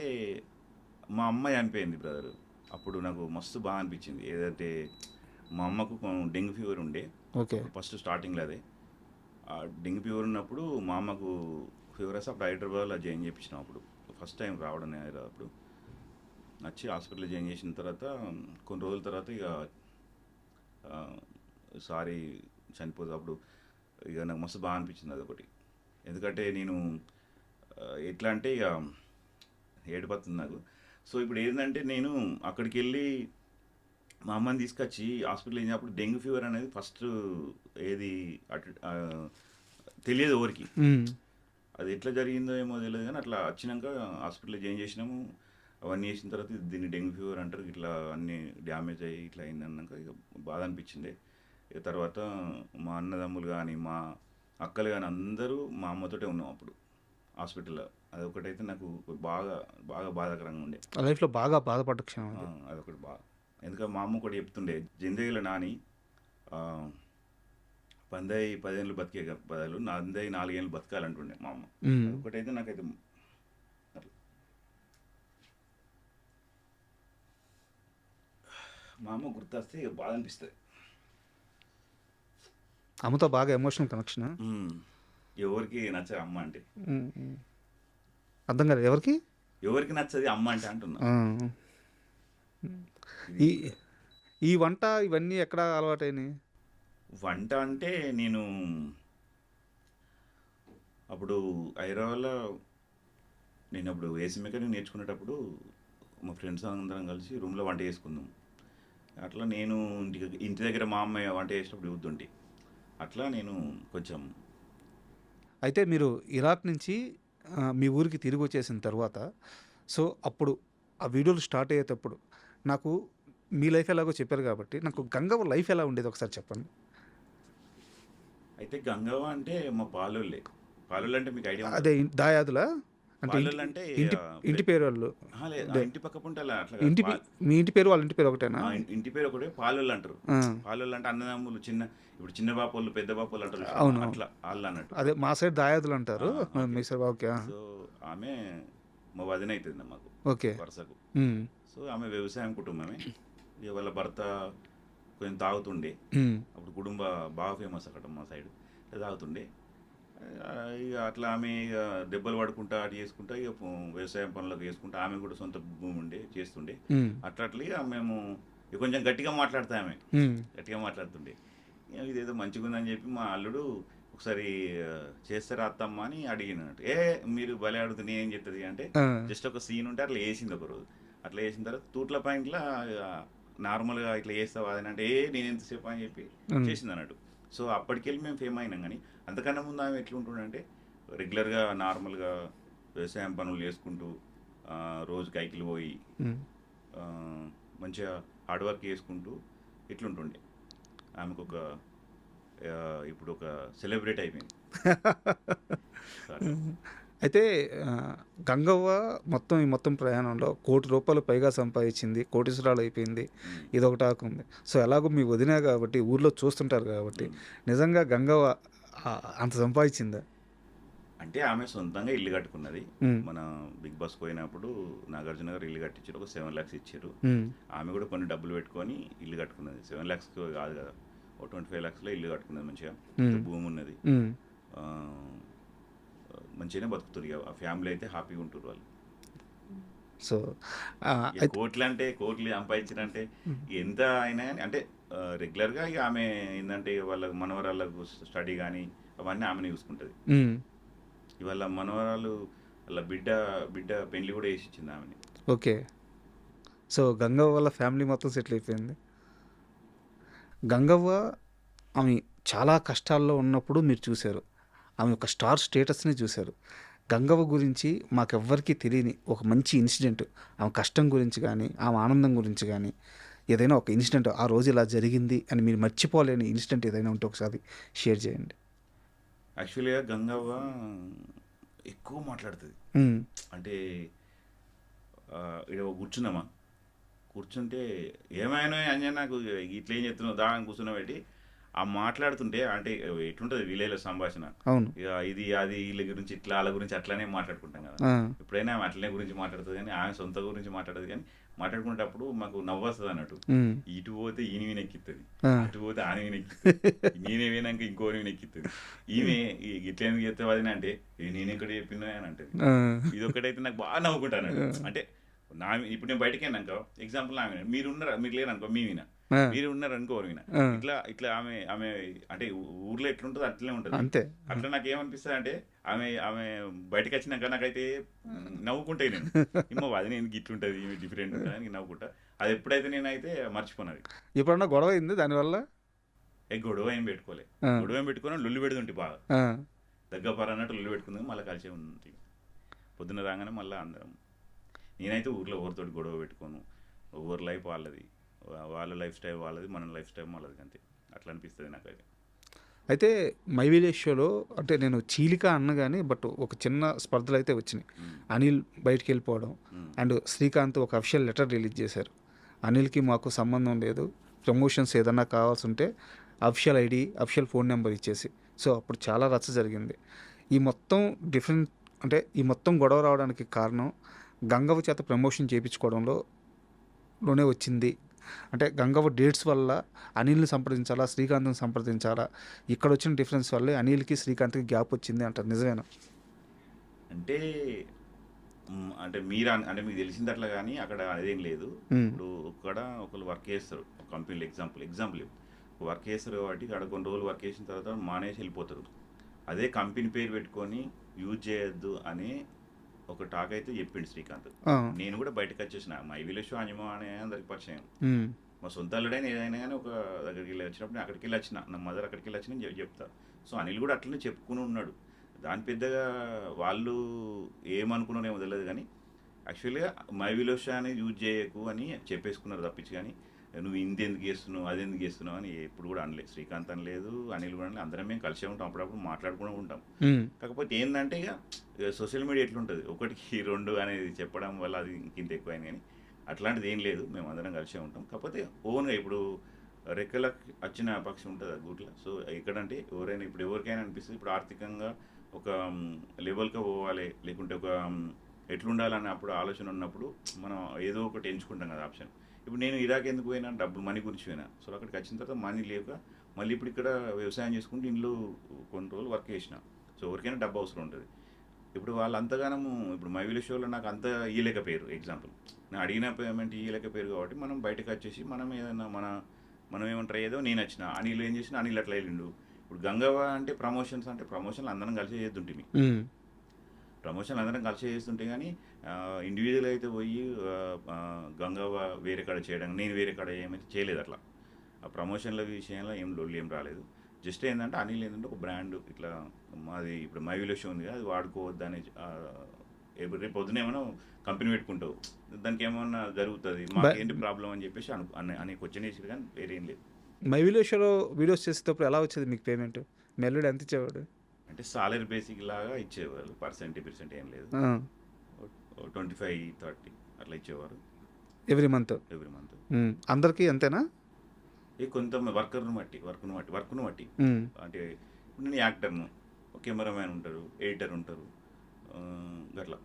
మా అమ్మ చనిపోయింది బ్రదర్. అప్పుడు నాకు మస్తు బాగా అనిపించింది. ఏదంటే మా అమ్మకు డెంగ్యూ ఫీవర్ ఉండే. ఓకే. ఫస్ట్ స్టార్టింగ్లో అదే ఆ డెంగ్యూ ఫీవర్ ఉన్నప్పుడు మా అమ్మకు ఫీవర్ వస్తే అప్పుడు హైదరాబాద్లో జాయిన్ చేయించినాం. అప్పుడు ఫస్ట్ టైం రావడం అప్పుడు వచ్చి హాస్పిటల్లో జాయిన్ చేసిన తర్వాత కొన్ని రోజుల తర్వాత ఇక సారీ చనిపోతుంది. అప్పుడు ఇక నాకు మస్తు బాగా అనిపించింది అదొకటి. ఎందుకంటే నేను ఎట్లా అంటే ఇక ఏడిపోతుంది నాకు. సో ఇప్పుడు ఏంటంటే నేను అక్కడికి వెళ్ళి మా అమ్మని తీసుకొచ్చి హాస్పిటల్ అయినప్పుడు డెంగ్యూ ఫీవర్ అనేది ఫస్ట్ ఏది తెలియదు ఎవరికి. అది ఎట్లా జరిగిందో ఏమో తెలియదు కానీ అట్లా వచ్చినాక హాస్పిటల్లో జాయిన్ చేసినాము. అవన్నీ చేసిన తర్వాత దీన్ని డెంగ్యూ ఫీవర్ అంటారు, ఇట్లా అన్నీ డ్యామేజ్ అయ్యి ఇట్లా అయింది అన్నాక ఇక బాధ అనిపించింది. ఇక తర్వాత మా అన్నదమ్ములు కానీ మా అక్కలు కానీ అందరూ మా అమ్మతోటే ఉన్నాం అప్పుడు హాస్పిటల్లో. అదొకటైతే నాకు బాగా బాగా బాధాకరంగా ఉండే. లైఫ్లో బాగా బాధపడ్డ క్షణం అదొకటి బాగా. ఎందుకంటే మా అమ్మ కూడా చెప్తుండే జిందగీలో నాని 10 ఏళ్ళు బతికే బదులు 4 ఏళ్ళు బతకాలంటుండే మా అమ్మ. ఒకటైతే నాకైతే మా అమ్మ గుర్తొస్తే ఇక బాధ అనిపిస్తుంది. అమ్మతో బాగా ఎమోషనల్ కనెక్షన్. ఎవరికి నచ్చదు అమ్మ అంటే. అర్థం కాదు, ఎవరికి నచ్చది అమ్మ అంటే అంటున్నా. ఈ వంట ఇవన్నీ ఎక్కడ అలవాటైనాయి? వంట అంటే నేను అప్పుడు హైదరాబాద్లో నేను అప్పుడు ఏసీ మెకానిక్ నేర్చుకునేటప్పుడు మా ఫ్రెండ్స్ అందరం కలిసి రూమ్లో వంట చేసుకుందాం. అట్లా నేను ఇంటి దగ్గర మా అమ్మాయి వంట చేసేటప్పుడు చూద్దుంటి. అట్లా నేను కొంచెం. అయితే మీరు ఇరాక్ నుంచి మీ ఊరికి తిరిగి వచ్చేసిన తర్వాత సో అప్పుడు ఆ వీడియోలు స్టార్ట్ అయ్యేటప్పుడు నాకు మీ లైఫ్ ఎలాగో చెప్పారు కాబట్టి నాకు గంగవ్వ లైఫ్ ఎలా ఉండేది ఒకసారి చెప్పండి. అయితే గంగవ్వ అంటే మా పాలోళ్ళే. పాలోళ్ళు అంటే మీకు ఐడియా? అదే దాయాదులా అంటే అంటే ఇంటి పేరు వాళ్ళు ఇంటి పక్క పుంటలా అట్లా. మీ ఇంటి పేరు వాళ్ళ ఇంటి పేరు ఒకటేనా? ఇంటి పేరు ఒకటే, పాలోళ్ళు అంటారు. పాలోళ్ళు అంటే అన్నదమ్ములు, ఇప్పుడు చిన్న బాపోళ్ళు పెద్ద బాపోళ్ళు అంటారు. అవును, అట్లా వాళ్ళు అన్నట్టు. అదే మా సైడ్ దాయాదులు అంటారు. మీ సైడ్ ఓకే. సో ఆమె మా వదిన అవుతుంది మాకు. ఓకే. వరుసకు. సో ఆమె వ్యవసాయం కుటుంబమే. ఇక వాళ్ళ భర్త కొంచెం తాగుతుండే. అప్పుడు కుటుంబ బాగా ఫేమస్ అక్కడ మా సైడ్ తాగుతుండే. ఇక అట్లా ఆమె ఇక దెబ్బలు పడుకుంటా అటు చేసుకుంటా ఇక వ్యవసాయం పనులకు చేసుకుంటా. ఆమె కూడా సొంత భూమి ఉండే చేస్తుండే. అట్లా ఇక మేము కొంచెం గట్టిగా మాట్లాడతామే, గట్టిగా మాట్లాడుతుండే. ఇదేదో మంచిగా ఉందని చెప్పి మా అల్లుడు ఒకసారి చేస్తారా అత్తమ్మ అని అడిగినట్టు. మీరు భలే అడుగుతుంది నేనేం చెప్తుంది అంటే జస్ట్ ఒక సీన్ ఉంటే అట్లా వేసింది ఒకరోజు. అట్లా వేసిన తర్వాత తూట్ల పాయింట్లో నార్మల్గా ఇట్లా చేస్తావా అని అంటే నేను ఎంతసేపు అని చెప్పి చేసింది అన్నట్టు. సో అప్పటికెళ్ళి మేము ఫేమ్ అయినాం. కానీ అంతకన్నా ముందు ఆమె ఎట్లుంటుండంటే రెగ్యులర్గా నార్మల్గా వ్యవసాయం పనులు చేసుకుంటూ రోజు కైకిలు పోయి మంచిగా హార్డ్ వర్క్ చేసుకుంటూ ఇట్లుంటుండే. ఆమెకు ఇప్పుడు ఒక సెలబ్రిటీ అయిపోయింది. అయితే గంగవ్వ ఈ మొత్తం ప్రయాణంలో ₹1 కోటి పైగా సంపాదించింది, కోటీశ్వరాలు అయిపోయింది. ఇదొకటి ఆకుంది. సో ఎలాగో మీ వదిన కాబట్టి ఊర్లో చూస్తుంటారు కాబట్టి నిజంగా గంగవ్వ అంత సంపాదించిందా? అంటే ఆమె సొంతంగా ఇల్లు కట్టుకున్నది. ఉమ్, మన బిగ్ బాస్ పోయినప్పుడు నాగార్జున గారు ఇల్లు కట్టించారు. ఒక 7 lakhs ఇచ్చారు. ఉమ్, ఆమె కూడా కొన్ని డబ్బులు పెట్టుకొని ఇల్లు కట్టుకున్నది. 7 lakhs కాదు కదా, ఒక 25 lakhsలో ఇల్లు కట్టుకున్నది మంచిగా. ఉమ్, భూమి ఉన్నది. ఉమ్. ఆ, మంచిగానే బతుకుతారు. ఇక ఆ ఫ్యామిలీ అయితే హ్యాపీగా ఉంటారు వాళ్ళు. సో ఇక కోట్లు అంటే కోట్లు సంపాదించారంటే ఎంత అయినా కానీ అంటే రెగ్యులర్గా ఇక ఆమె ఏంటంటే వాళ్ళ మనవరాళ్ళకు స్టడీ కానీ అవన్నీ ఆమెనే చూసుకుంటుంది. ఇవాళ మనవరాలు వాళ్ళ బిడ్డ బిడ్డ పెళ్లి కూడా వేసి ఇచ్చింది ఆమెని. ఓకే. సో గంగవ్వ వాళ్ళ ఫ్యామిలీ మొత్తం సెటిల్ అయిపోయింది. గంగవ్వ ఆమె చాలా కష్టాల్లో ఉన్నప్పుడు మీరు చూశారు. ఆమె ఒక స్టార్ స్టేటస్ని చూశారు. గంగవ్వ గురించి మాకెవ్వరికీ తెలియని ఒక మంచి ఇన్సిడెంట్, ఆమె కష్టం గురించి కానీ ఆమె ఆనందం గురించి కానీ ఏదైనా ఒక ఇన్సిడెంట్ ఆ రోజు ఇలా జరిగింది అని మీరు మర్చిపోలేని ఇన్సిడెంట్ ఏదైనా ఉంటే ఒకసారి షేర్ చేయండి. యాక్చువల్గా గంగవ్వ ఎక్కువ మాట్లాడుతుంది. ఉమ్, అంటే ఇక్కడ కూర్చున్నామా, కూర్చుంటే ఏమైనా అంజన్ నాకు ఇట్లా ఏం చెప్తున్నావు దా అని కూర్చున్నా పెట్టి ఆ మాట్లాడుతుంటే అంటే ఎట్లుంటుంది విలేజ్లో సంభాషణ. అవును. ఇక ఇది అది వీళ్ళ గురించి ఇట్లా వాళ్ళ గురించి అట్లానే మాట్లాడుకుంటాం కదా. ఆ, ఎప్పుడైనా ఆమె అట్లనే గురించి మాట్లాడుతుంది కానీ ఆమె సొంత గురించి మాట్లాడదు. కానీ మాట్లాడుకునేటప్పుడు మాకు నవ్వు వస్తుంది అన్నట్టు. ఉమ్, ఇటు పోతే ఈయన వినెక్కిస్తుంది, ఆ, అటు పోతే ఆమె వినెక్కిస్తుంది, నేనే వినాక ఇంకోని వినెక్కిస్తుంది. ఈమె ఇట్లా ఎందుకు చెప్తావు అది అంటే నేను ఎక్కడ చెప్పినా అని అంటది. ఆ, ఇది ఒకటైతే నాకు బాగా నవ్వుకుంటాను. అంటే ఇప్పుడు నేను బయటకి వెళ్ళాక ఎగ్జాంపుల్ ఆమె మీరు ఉన్నారు, మీరు లేరు అనుకో మీ వినా, ఆ, మీరు ఉన్నారు అనుకో వినా, ఆ. ఇట్లా ఇట్లా ఆమె ఆమె అంటే ఊర్లో ఎట్లుంటుందో అట్లనే ఉంటుంది. అంతే. అట్లా నాకు ఏమనిపిస్తుంది అంటే ఆమె ఆమె బయటకు వచ్చినాక నాకైతే నవ్వుకుంటాయి. నేను ఏమో అది నేను ఇట్లుంటుంది ఈమె డిఫరెంట్ ఉంటుంది అని నవ్వుకుంటా. అది ఎప్పుడైతే నేనైతే మర్చిపోయినది. ఎప్పుడన్నా గొడవ అయింది దానివల్ల? గొడవ ఏం పెట్టుకోలే. ఆ. గొడవ ఏం పెట్టుకుని లొల్లి పెడుతుంటే బాగా ఆ, దగ్గర అన్నట్టు లొల్లి పెట్టుకుంది. మళ్ళీ కలిసే ఉంది. పొద్దున్న రాగానే మళ్ళీ అందరం. నేనైతే ఊర్లో ఎవరితోటి గొడవ పెట్టుకోను. ఎవరి లైఫ్ వాళ్ళది, వాళ్ళ లైఫ్ స్టైల్ వాళ్ళది, మన లైఫ్ స్టైల్ వాళ్ళది. అంతే. అట్లా అనిపిస్తుంది నాకైతే. అయితే మై విలేజ్ షోలో అంటే నేను చీలిక అన్న కానీ బట్ ఒక చిన్న స్పర్ధలు అయితే వచ్చినాయి. అనిల్ బయటికి వెళ్ళిపోవడం అండ్ శ్రీకాంత్ ఒక అఫిషియల్ లెటర్ రిలీజ్ చేశారు. అనిల్కి మాకు సంబంధం లేదు, ప్రమోషన్స్ ఏదన్నా కావాల్సి ఉంటే official ID official phone number ఇచ్చేసి. సో అప్పుడు చాలా రచ్చ జరిగింది. ఈ మొత్తం డిఫరెంట్ అంటే ఈ మొత్తం గొడవ రావడానికి కారణం గంగవ్వ చేత ప్రమోషన్ చేయించుకోవడంలోనే వచ్చింది. అంటే గంగవ్వ డేట్స్ వల్ల అనిల్ని సంప్రదించాలా, శ్రీకాంత్ని సంప్రదించాలా, ఇక్కడ వచ్చిన డిఫరెన్స్ వల్లే అనిల్కి శ్రీకాంత్కి గ్యాప్ వచ్చింది అంటారు. నిజమేనా? అంటే అంటే అంటే మీకు తెలిసింది అట్లా కానీ అక్కడ అదేం లేదు. మ్మ్. ఇప్పుడు ఇక్కడ ఒకళ్ళు వర్క్ చేస్తారు కంపెనీలో. ఎగ్జాంపుల్ వర్క్ చేస్తారు కాబట్టి అక్కడ కొన్ని రోజులు వర్క్ చేసిన తర్వాత మానేసి వెళ్ళిపోతారు. అదే కంపెనీ పేరు పెట్టుకొని యూజ్ చేయొద్దు అని ఒక టాక్ అయితే చెప్పిండు శ్రీకాంత్. ఆ, నేను కూడా బయటకు వచ్చేసిన. మై విలేజ్ అంజమా అనే అందరికి పరిచయం. ఉమ్, మా సొంత అల్లుడైనా ఏదైనా కానీ ఒక దగ్గరికి వెళ్ళి వచ్చినప్పుడు నేను అక్కడికి వెళ్ళి వచ్చిన, నా మదర్ అక్కడికి వెళ్ళి వచ్చిన చెప్తా. సో అనిల్ కూడా అట్లనే చెప్పుకుని ఉన్నాడు. దాని పెద్దగా వాళ్ళు ఏమనుకున్నారేమో తెలియదు కానీ యాక్చువల్గా మై విలేజ్ అని యూజ్ చేయకు అని చెప్పేసుకున్నారు తప్పించి. కానీ నువ్వు ఇంది ఎందుకు చేస్తున్నావు అది ఎందుకు చేస్తున్నావు అని ఎప్పుడు కూడా అనలేదు. శ్రీకాంత్ అనలేదు, అనిల్ కూడా అనలేదు. అందరం మేము కలిసే ఉంటాం, అప్పుడప్పుడు మాట్లాడుకుంటూ ఉంటాం. ఉమ్, కాకపోతే ఏంటంటే ఇక సోషల్ మీడియా ఎట్లుంటుంది, ఒకటికి రెండు అనేది చెప్పడం వల్ల అది ఇంత ఎక్కువైంది. కానీ అట్లాంటిది ఏం లేదు, మేము అందరం కలిసే ఉంటాం. కాకపోతే ఓన్గా ఇప్పుడు రెక్కలకు వచ్చిన పక్షి ఉంటుంది అది గూట్ల. సో ఎక్కడంటే ఎవరైనా ఇప్పుడు ఎవరికైనా అనిపిస్తుంది ఇప్పుడు ఆర్థికంగా ఒక లెవెల్గా పోవాలి, లేకుంటే ఒక ఎట్లుండాలని అప్పుడు ఆలోచన ఉన్నప్పుడు మనం ఏదో ఒకటి ఎంచుకుంటాం కదా ఆప్షన్. ఇప్పుడు నేను ఇరాక్ ఎందుకు పోయినా, డబ్బులు మనీ గురించి పోయినా. సో అక్కడికి వచ్చిన తర్వాత మనీ లేక మళ్ళీ ఇప్పుడు ఇక్కడ వ్యవసాయం చేసుకుంటూ ఇంట్లో కొన్ని రోజులు వర్క్ చేసిన. సో ఎవరికైనా డబ్బు అవసరం ఉంటుంది. ఇప్పుడు వాళ్ళు అంతగానము ఇప్పుడు మై విలేజ్ షోలో నాకు అంత ఇయ్యలేకపోయారు. ఎగ్జాంపుల్ నేను అడిగిన పేమెంట్ ఇయ్యలేకపోయారు కాబట్టి మనం బయటకు వచ్చేసి మనం ఏదైనా మనం ఏమంటారు ఏదో నేను వచ్చిన అనిల్ ఏం చేసిన అనిల్ అట్లా వెళ్ళిండు. ఇప్పుడు గంగవ్వ అంటే ప్రమోషన్లు అందరం కలిసి చేస్తుంటే ఉమ్, ప్రమోషన్లు అందరం కలిసి చేస్తుంటే కానీ ఇండివిజువల్ అయితే పోయి గంగవ్వ వేరే కాడ చేయడం, నేను వేరే కాడ ఏమైతే చేయలేదు. అట్లా ఆ ప్రమోషన్ల విషయంలో ఏం లొల్లి ఏం రాలేదు. జస్ట్ ఏంటంటే అనిల్ ఏంటంటే ఒక బ్రాండ్ ఇట్లా మాది ఇప్పుడు మై విలేజ్ ఉంది కదా అది వాడుకోవద్దు అని రేపు పొద్దున ఏమైనా కంపెనీ పెట్టుకుంటావు దానికి ఏమన్నా జరుగుతుంది మాకేంటి ప్రాబ్లం అని చెప్పేసి అనే క్వశ్చన్ వేసి కానీ వేరే ఏం లేదు. మై విలేజ్ షోలో వీడియోస్ చేసేటప్పుడు ఎలా వచ్చేది మీకు పేమెంట్? మెల్లుడు ఎంత ఇచ్చేవాడు? అంటే సాలరీ బేసిక్ లాగా ఇచ్చేవాళ్ళు, పర్సెంట్ ఏం లేదు. 25-30 అట్లా ఇచ్చేవారు ఎవ్రీ మంత్. అందరికీ అంతేనా? కొంత వర్క్ను బట్టి అంటే ఇప్పుడు నేను యాక్టర్ను, ఒక కెమెరామ్యాన్ ఉంటారు, ఎడిటర్ ఉంటారు, గట్లా.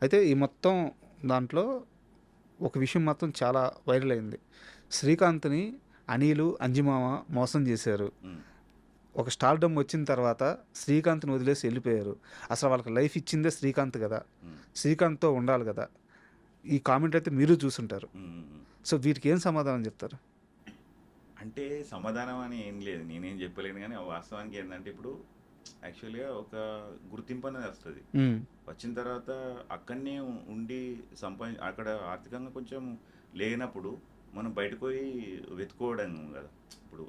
అయితే ఈ మొత్తం దాంట్లో ఒక విషయం మాత్రం చాలా వైరల్ అయింది. శ్రీకాంత్ని అనిలు, అంజిమామ మోసం చేశారు. ఉమ్, ఒక స్టార్డమ్ వచ్చిన తర్వాత శ్రీకాంత్ని వదిలేసి వెళ్ళిపోయారు. అసలు వాళ్ళకి లైఫ్ ఇచ్చిందే శ్రీకాంత్ కదా, ఉమ్, శ్రీకాంత్తో ఉండాలి కదా. ఈ కామెంట్ అయితే మీరు చూసుంటారు. ఉమ్, ఉమ్. సో వీటికి ఏం సమాధానం చెప్తారు? అంటే సమాధానం అని ఏం లేదు, నేనేం చెప్పలేను. కానీ వాస్తవానికి ఏంటంటే ఇప్పుడు యాక్చువల్గా ఒక గుర్తింపు అనేది వస్తుంది. ఉమ్, వచ్చిన తర్వాత అక్కడనే ఉండి అక్కడ ఆర్థికంగా కొంచెం లేనప్పుడు మనం బయటకు పోయి వెతుకోవడం కదా. ఇప్పుడు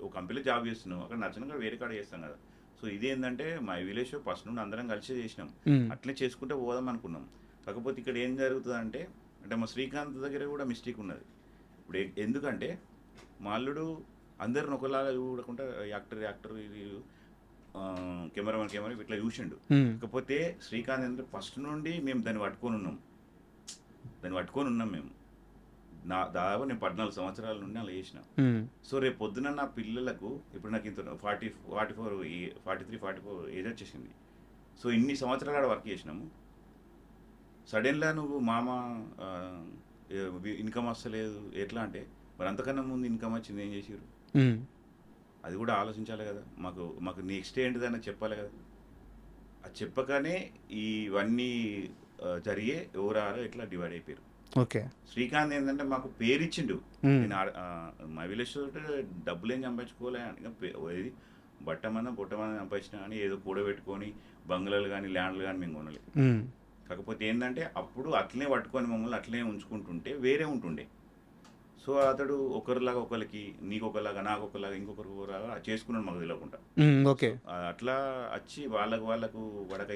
ఒక కంపెనీలో జాబ్ చేస్తున్నాం, అక్కడ నచ్చినగా వేరే కాడ చేస్తాం కదా. సో ఇది ఏంటంటే మా విలేజ్ ఫస్ట్ నుండి అందరం కలిసి చేసినాం, ఉమ్, అట్లే చేసుకుంటే పోదాం అనుకున్నాం. కాకపోతే ఇక్కడ ఏం జరుగుతుంది అంటే మా శ్రీకాంత్ దగ్గర కూడా మిస్టేక్ ఉన్నది. ఇప్పుడు ఎందుకంటే మా అల్లుడు అందరిని ఒకలాగా చూడకుండా యాక్టర్ ఇది కెమెరామెన్ ఇట్లా చూసిండు. ఉమ్, కాకపోతే శ్రీకాంత్ ఏంటంటే ఫస్ట్ నుండి మేము దాన్ని పట్టుకొని ఉన్నాం మేము. దాదాపు నేను 14 సంవత్సరాల నుండి అలా చేసిన. ఉమ్, సో రేపు పొద్దున నా పిల్లలకు ఇప్పుడు నాకు ఇంత 43-44 ఏజ్ వచ్చేసింది. సో ఇన్ని సంవత్సరాలు ఆడ వర్క్ చేసినాము. సడన్గా నువ్వు మామ ఇన్కమ్ వస్తలేదు ఎట్లా అంటే, మరి అంతకన్నా ముందు ఇన్కమ్ వచ్చింది ఏం చేసారు? ఉమ్, అది కూడా ఆలోచించాలి కదా. మాకు నెక్స్ట్ ఏంటిదని చెప్పాలి కదా. అది చెప్పగానే ఇవన్నీ జరిగే ఎవరారో ఇట్లా డివైడ్ అయిపోయారు. ఓకే. శ్రీకాంత్ ఏంటంటే మాకు పేరు ఇచ్చిండు. ఉమ్, నేను మా విలేజ్ డబ్బులు ఏం సంపాదించుకోలే, ఇది బొట్టమన్నా సంపాదించినా కానీ ఏదో కూడబెట్టుకొని బంగ్లాలు కానీ ల్యాండ్లు కానీ మేము కొనలేదు. ఉమ్, కాకపోతే ఏంటంటే అప్పుడు అట్లనే పట్టుకొని మమ్మల్ని అట్లనే ఉంచుకుంటుంటే వేరే ఉంటుండే. సో అతడు ఒకరిలాగా ఒకరికి, నీకు ఒకలాగా నాకు ఒకలాగా ఇంకొకరిలాగా చేసుకున్నాడు మాకు తెలియకుండా. ఉమ్, ఓకే. అట్లా వచ్చి వాళ్ళకు వడక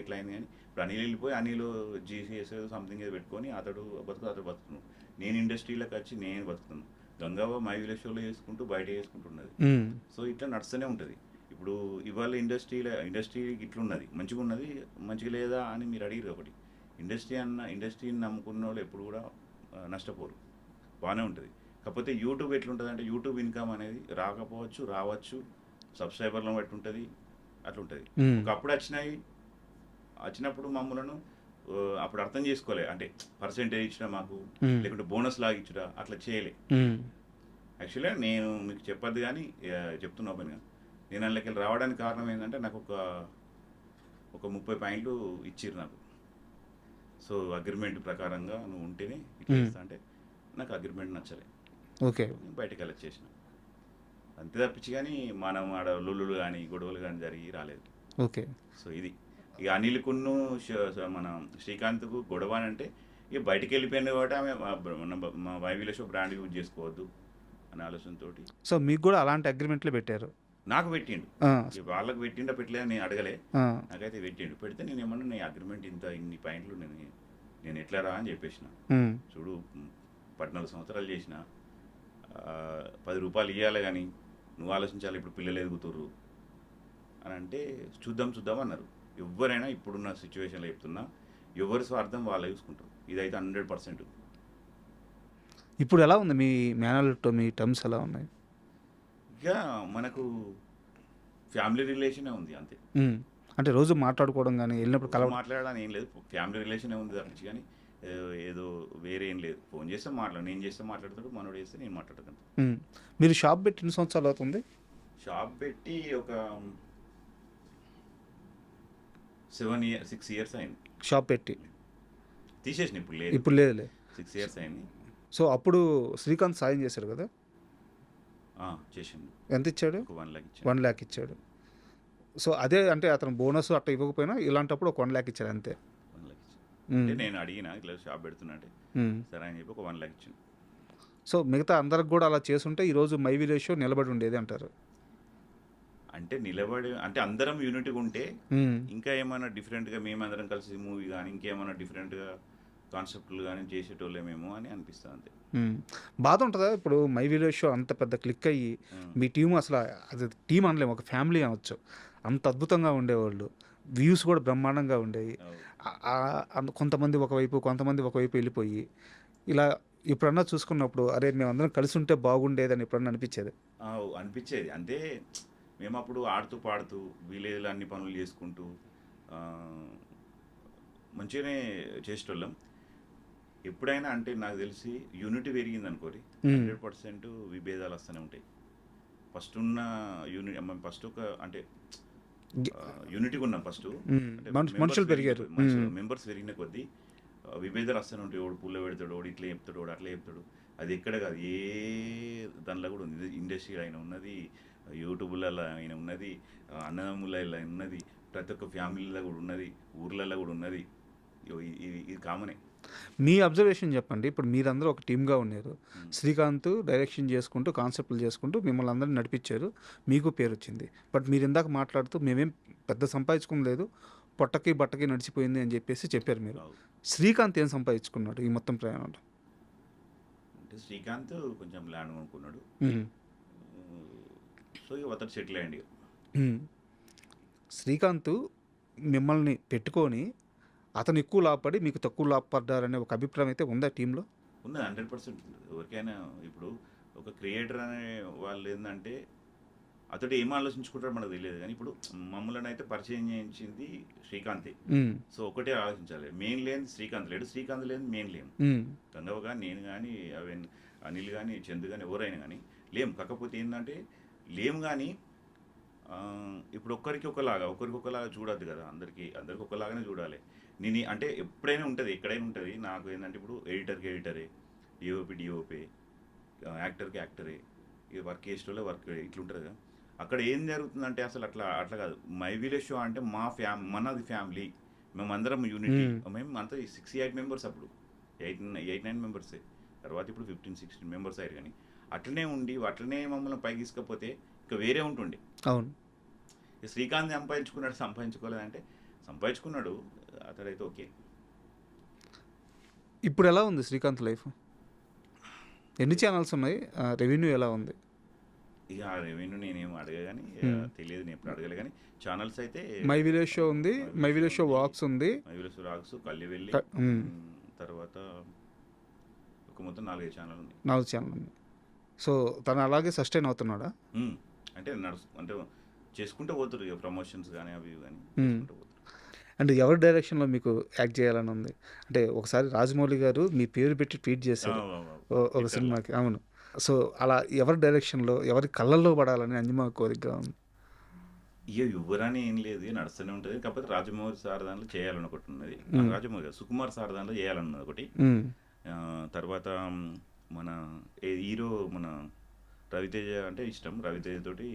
ఇట్లా అయింది. కానీ ఇప్పుడు అనిల్ వెళ్ళిపోయి అనిల్ జీసీఎస్ సంథింగ్ ఏదో పెట్టుకొని అతడు బతుకుతున్నాడు. నేను ఇండస్ట్రీలోకి వచ్చి నేను బతుకుతున్నాను. గంగావ మై విలేజ్ షోలో చేసుకుంటూ బయట చేసుకుంటున్నది. ఉమ్, సో ఇట్లా నడుస్తూనే ఉంటుంది. ఇప్పుడు ఇవాళ ఇండస్ట్రీకి ఇట్లున్నది, మంచిగా ఉన్నది, మంచిగా లేదా అని మీరు అడిగారు. ఒకటి ఇండస్ట్రీని నమ్ముకున్న వాళ్ళు ఎప్పుడు కూడా నష్టపోరు, బాగానే ఉంటుంది. కాకపోతే యూట్యూబ్ ఎట్లుంటుంది అంటే యూట్యూబ్ ఇన్కమ్ అనేది రావచ్చు, సబ్స్క్రైబర్లను బట్టి ఉంటుంది, అట్లుంటుంది. ఉమ్, ఒకప్పుడు వచ్చినప్పుడు మమ్మల్ని అప్పుడు అర్థం చేసుకోలే. అంటే పర్సెంటేజ్ ఇచ్చినా మాకు, ఉమ్, లేకుంటే బోనస్ లాగా ఇచ్చినా అట్లా చేయలే. ఉమ్, యాక్చువల్గా నేను మీకు చెప్పద్దు కానీ చెప్తున్నా ఓపెన్గా, నేను అందులోకి రావడానికి కారణం ఏంటంటే నాకు ఒక 30 పాయింట్లు ఇచ్చిర్రు నాకు. సో అగ్రిమెంట్ ప్రకారంగా నువ్వు ఉంటేనే ఇట్లా చేస్తా అంటే నాకు అగ్రిమెంట్ నచ్చలే. ఓకే. బయటకు వెళ్ళి చేసిన అంతే తప్పించి, కానీ మనం ఆడ లొల్లులు కానీ గొడవలు కానీ జరిగి రాలేదు. ఓకే. సో ఇది ఇక అనిల్కును మన శ్రీకాంత్కు గొడవ అని అంటే ఇక బయటికి వెళ్ళిపోయింది కాబట్టి ఆమె మా వైవిలేష్ బ్రాండ్ యూజ్ చేసుకోవద్దు అనే ఆలోచనతో. సో మీకు కూడా అలాంటి అగ్రిమెంట్లే పెట్టారు? నాకు పెట్టిండు, ఆ, వాళ్ళకి పెట్టిండా పెట్టలేదు నేను అడగలే. ఆ, నాకైతే పెట్టిండు. పెడితే నేను ఏమన్నా నీ అగ్రిమెంట్ ఇన్ని పాయింట్లు నేను ఎట్లా రా అని చెప్పేసిన. ఉమ్, చూడు 14 సంవత్సరాలు చేసిన, 10 రూపాయలు ఇవ్వాలి కానీ నువ్వు ఆలోచించాలి. ఇప్పుడు పిల్లలు ఎదుగుతుర్రు అని అంటే చూద్దాం అన్నారు. ఎవరైనా ఇప్పుడున్న సిచ్యువేషన్లో చెప్తున్నా, ఎవరి స్వార్థం వాళ్ళు చూసుకుంటారు. ఇదైతే 100%. ఇప్పుడు ఎలా ఉంది మీ మేనల్తో మీ టర్మ్స్ ఎలా ఉన్నాయి? ఇక మనకు ఫ్యామిలీ రిలేషనే ఉంది అంతే. ఉమ్, అంటే రోజు మాట్లాడుకోవడం కానీ వెళ్ళినప్పుడు మాట్లాడడానికి ఏం లేదు, ఫ్యామిలీ రిలేషనే ఉంది తప్పించి. కానీ ఏదో వేరే ఏం లేదు. ఫోన్ చేస్తే నేను చేస్తే మాట్లాడతాడు, మనోడు చేస్తే నేను మాట్లాడతాను. ఉమ్, మీరు షాప్ పెట్టి ఎన్ని సంవత్సరాలు అవుతుంది? షాప్ పెట్టి ఒక 6 ఇయర్స్ అయింది. షాప్ పెట్టి తీసేసిన ఇప్పుడు ఇప్పుడు లేదులే. 6 ఇయర్స్ అయింది. సో అప్పుడు శ్రీకాంత్ సాయం చేశాడు కదా, చేసిండు. ఎంత ఇచ్చాడు? 1 lakh ఇచ్చాడు. 1 lakh ఇచ్చాడు. సో అదే అంటే అతను బోనస్ అట్లా ఇవ్వకపోయినా ఇలాంటప్పుడు ఒక 1 lakh ఇచ్చాడు అంతే. 1 lakh ఇచ్చాడు. ఉమ్, అంటే నేను అడిగిన ఇట్లా షాప్ పెడుతున్నా అంటే ఉమ్. సరే అని చెప్పి ఒక 1 lakh ఇచ్చిండు. సో మిగతా అందరికి కూడా అలా చేసుంటే ఈరోజు మై విలేజ్ షో నిలబడి ఉండేది అంటారు? అంటే నిలబడి అంటే అందరం యూనిట్గా ఉంటే ఉమ్, ఇంకా ఏమైనా డిఫరెంట్గా మేమందరం కలిసి మూవీ కానీ ఇంకేమైనా డిఫరెంట్గా కాన్సెప్ట్లు కానీ చేసేటోళ్ళేమేమో అని అనిపిస్తుంది అంతే. ఉమ్. బాధ ఉంటుందా ఇప్పుడు మై విలేజ్ షో అంత పెద్ద క్లిక్ అయ్యి మీ టీం అసలు అది టీం అనలేము, ఒక ఫ్యామిలీ అనొచ్చు, అంత అద్భుతంగా ఉండేవాళ్ళు, వ్యూస్ కూడా బ్రహ్మాండంగా ఉండేవి. కొంతమంది ఒకవైపు వెళ్ళిపోయి ఇలా ఎప్పుడన్నా చూసుకున్నప్పుడు అరే మేమందరం కలిసి ఉంటే బాగుండేదని ఎప్పుడన్నా అనిపించేది? అనిపించేది. అంటే మేము అప్పుడు ఆడుతూ పాడుతూ విలేజ్లో అన్ని పనులు చేసుకుంటూ ఆ, మంచిగానే చేసేటోళ్ళం. ఎప్పుడైనా అంటే నాకు తెలిసి యూనిటీ పెరిగింది అనుకోరి, 100% విభేదాలు వస్తూనే ఉంటాయి. ఫస్ట్ ఉన్న యూనిట్ ఫస్ట్ ఒక అంటే యూనిటీగా ఉన్నాం ఫస్ట్. అంటే మనుషులు పెరిగారు. మెంబర్స్ పెరిగిన కొద్దీ విభేదాలు వస్తూనే ఉంటాయి. వాడు పుల్ల పెడతాడు, వాడు ఇట్లా చెప్తాడు, వాడు అట్లా చెప్తాడు. అది ఎక్కడ కాదు, ఏ దానిలో కూడా ఉంది. ఇండస్ట్రీలో అయినా ఉన్నది, యూట్యూబ్లలో అయినా ఉన్నది, అన్నదమ్ములలో అయినా ఉన్నది, ప్రతి ఒక్క ఫ్యామిలీలో కూడా ఉన్నది, ఊర్లలో కూడా ఉన్నది. ఇది కామనే. మీ అబ్జర్వేషన్ చెప్పండి. ఇప్పుడు మీరందరూ ఒక టీమ్గా ఉన్నారు. శ్రీకాంత్ డైరెక్షన్ చేసుకుంటూ కాన్సెప్ట్లు చేసుకుంటూ మిమ్మల్ని అందరినీ నడిపించారు, మీకు పేరు వచ్చింది. బట్ మీరు ఇందాక మాట్లాడుతూ మేమేం పెద్ద సంపాదించుకుని లేదు, పొట్టకి బట్టకి నడిచిపోయింది అని చెప్పేసి చెప్పారు మీరు. శ్రీకాంత్ ఏం సంపాదించుకున్నాడు ఈ మొత్తం ప్రయాణంలో? అంటే శ్రీకాంత్ కొంచెం ల్యాండ్ కొనుక్కున్నాడు. సో ఇక అతను సెటిల్ అయ్యండి. శ్రీకాంత్ మిమ్మల్ని పెట్టుకొని అతను ఎక్కువ లాభపడి మీకు తక్కువ లాభపడ్డారనే ఒక అభిప్రాయం అయితే ఉందా టీంలో? ఉంది, 100% ఉంది. ఎవరికైనా ఇప్పుడు ఒక క్రియేటర్ అనే వాళ్ళు ఏంటంటే అతడు ఏం ఆలోచించుకుంటాడో మనకు తెలియదు, కానీ ఇప్పుడు మమ్మల్ని అయితే పరిచయం చేయించింది శ్రీకాంతే. సో ఒకటే ఆలోచించాలి, మెయిన్ లేని శ్రీకాంత్ లేడు, శ్రీకాంత్ లేని మెయిన్ లేము. గంగవ్వ కానీ నేను కానీ అనిల్ కానీ చందు కానీ ఎవరైనా కానీ లేము. కాకపోతే ఏంటంటే లేము కానీ ఇప్పుడు ఒకరికి ఒకలాగా చూడద్దు కదా, అందరికి ఒకలాగానే చూడాలి. నేను అంటే ఎప్పుడైనా ఉంటుంది, ఎక్కడైనా ఉంటుంది. నాకు ఏంటంటే ఇప్పుడు ఎడిటర్కి ఎడిటరే, డిఓపి యాక్టర్కి యాక్టరే, వర్క్ చేసేటోళ్ళే వర్క్ ఇట్లుంటుంది కదా. అక్కడ ఏం జరుగుతుందంటే అసలు అట్లా కాదు. మై విలేజ్ షో అంటే మనది ఫ్యామిలీ, మేమందరం యూనిటీ. మేము అంతా 6-8 మెంబర్స్, అప్పుడు 8-9 మెంబర్సే. తర్వాత ఇప్పుడు 15-16 మెంబర్స్ అయ్యారు. కానీ అట్లనే ఉండి అట్లనే మమ్మల్ని పైకి తీసుకపోతే ఇక వేరే ఉంటుండే. అవును, శ్రీకాంత్ సంపాదించుకోలేదంటే సంపాదించుకున్నాడు, అతడైతే ఓకే. ఇప్పుడు ఎలా ఉంది శ్రీకాంత్ లైఫ్? ఎన్ని ఛానల్స్ ఉన్నాయి? రెవెన్యూ ఎలా ఉంది? ఇక ఆ రెవెన్యూ నేనేం అడగా కానీ తెలియదు, నేను ఎప్పుడు అడగలే. కానీ ఛానల్స్ అయితే మై విలేజ్ షో ఉంది, మై విలేజ్ షో వాక్స్ ఉంది, మై విలేజ్ షో వాక్స్, కల్లివెల్లి, తర్వాత ఒక మొత్తం 4 ఛానల్ ఉన్నాయి. 4 ఛానల్ ఉన్నాయి. సో తను అలాగే సస్టైన్ అవుతున్నాడా? అంటే అంటే చేసుకుంటూ పోతారు ఇక ప్రమోషన్స్ కానీ అవి కానీ చేసుకుంటూ పోతారు. అంటే ఎవరి డైరెక్షన్లో మీకు యాక్ట్ చేయాలని ఉంది? అంటే ఒకసారి రాజమౌళి గారు మీ పేరు పెట్టి ట్వీట్ చేశారు ఒక సినిమాకి. అవును. సో అలా ఎవరి డైరెక్షన్లో, ఎవరి కళ్ళల్లో పడాలని అంజమా కోరికగా ఉంది? ఇక ఎవరని ఏం లేదు, నడుస్తూనే ఉంటుంది. కాకపోతే రాజమౌళి సార్ దాంట్లో చేయాలని ఒకటి ఉన్నది, రాజమౌళి గారు సుకుమార్ సార్ దాంట్లో చేయాలన్నది ఒకటి. తర్వాత మన హీరో మన రవితేజ అంటే ఇష్టం, రవితేజ తోటి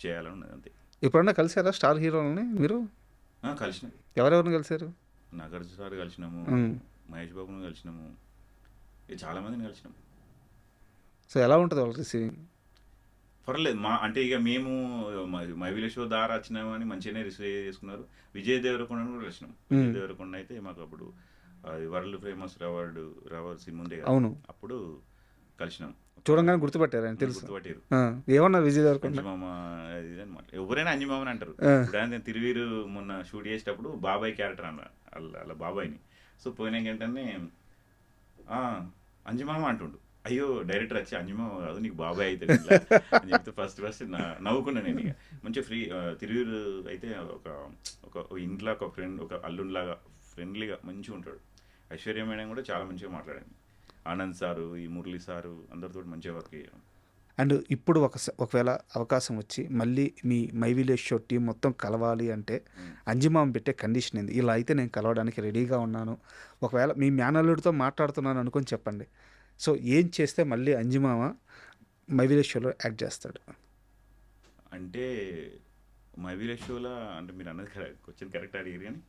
చేయాలని ఉన్నది అంతే. ఎప్పుడన్నా కలిసారా స్టార్ హీరోలని మీరు? కలిసినాం. ఎవరెవరిని కలిసారు? నాగార్జున సార్ కలిసినాము, మహేష్ బాబును కలిసినాము, చాలా మందిని కలిసినాము. సో ఎలా ఉంటుంది వాళ్ళ రిసీవింగ్? పర్లేదు. అంటే ఇక మేము మై విలేజ్ షో ద్వారా వచ్చినామని మంచిగానే రిసీవ్ చేసుకున్నారు. విజయ్ దేవరకొండ కూడా కలిసినాం. విజయ్ దేవరకొండ అయితే మాకు అప్పుడు వరల్డ్ ఫేమస్ రవర్ సినిమా ఉంది కదా, అవును, అప్పుడు కలిసినాం. చూడంగానే గుర్తుపట్టారు ఆయన, తెలుసు, గుర్తుపట్టారు. ఏమన్నా విజయ్ దేవరకొండ అంజమామ ఇది అనమాట. ఎవరైనా అంజమామ అని అంటారు. ఇప్పుడు తిరువీరు మొన్న షూట్ చేసేటప్పుడు బాబాయ్ క్యారెక్టర్ అన్నారు అలా బాబాయ్ని. సో పోయినాక ఏంటంటే అంజమామ అంటుండు. అయ్యో డైరెక్టర్ వచ్చి అంజమామ కాదు నీకు బాబాయ్ అయితే అని చెప్తే ఫస్ట్ నవ్వుకున్నా నేను. ఇక మంచిగా తిరువీరు అయితే ఒక ఇంట్లో ఒక ఫ్రెండ్, ఒక అల్లుండ్లాగా ఫ్రెండ్లీగా మంచిగా ఉంటాడు. ఐశ్వర్య మేడం కూడా చాలా మంచిగా మాట్లాడింది. ఆనంద్ సారు, ఈ మురళి సారు అందరితో మంచిగా వర్క్ చేయడం. అండ్ ఇప్పుడు ఒకవేళ అవకాశం వచ్చి మళ్ళీ me my village show team మొత్తం కలవాలి అంటే అంజమామ పెట్టే కండిషన్ ఏంది? ఇలా అయితే నేను కలవడానికి రెడీగా ఉన్నాను, ఒకవేళ మీ మేనల్లుడితో మాట్లాడుతున్నాను అనుకొని చెప్పండి. సో ఏం చేస్తే మళ్ళీ అంజమామ మై విలేజ్ షోలో యాక్ట్ చేస్తాడు? అంటే మై విలేజ్ షోలో అంటే మీరు అన్నది క్వశ్చన్ కరెక్ట్ అడిగారు. కానీ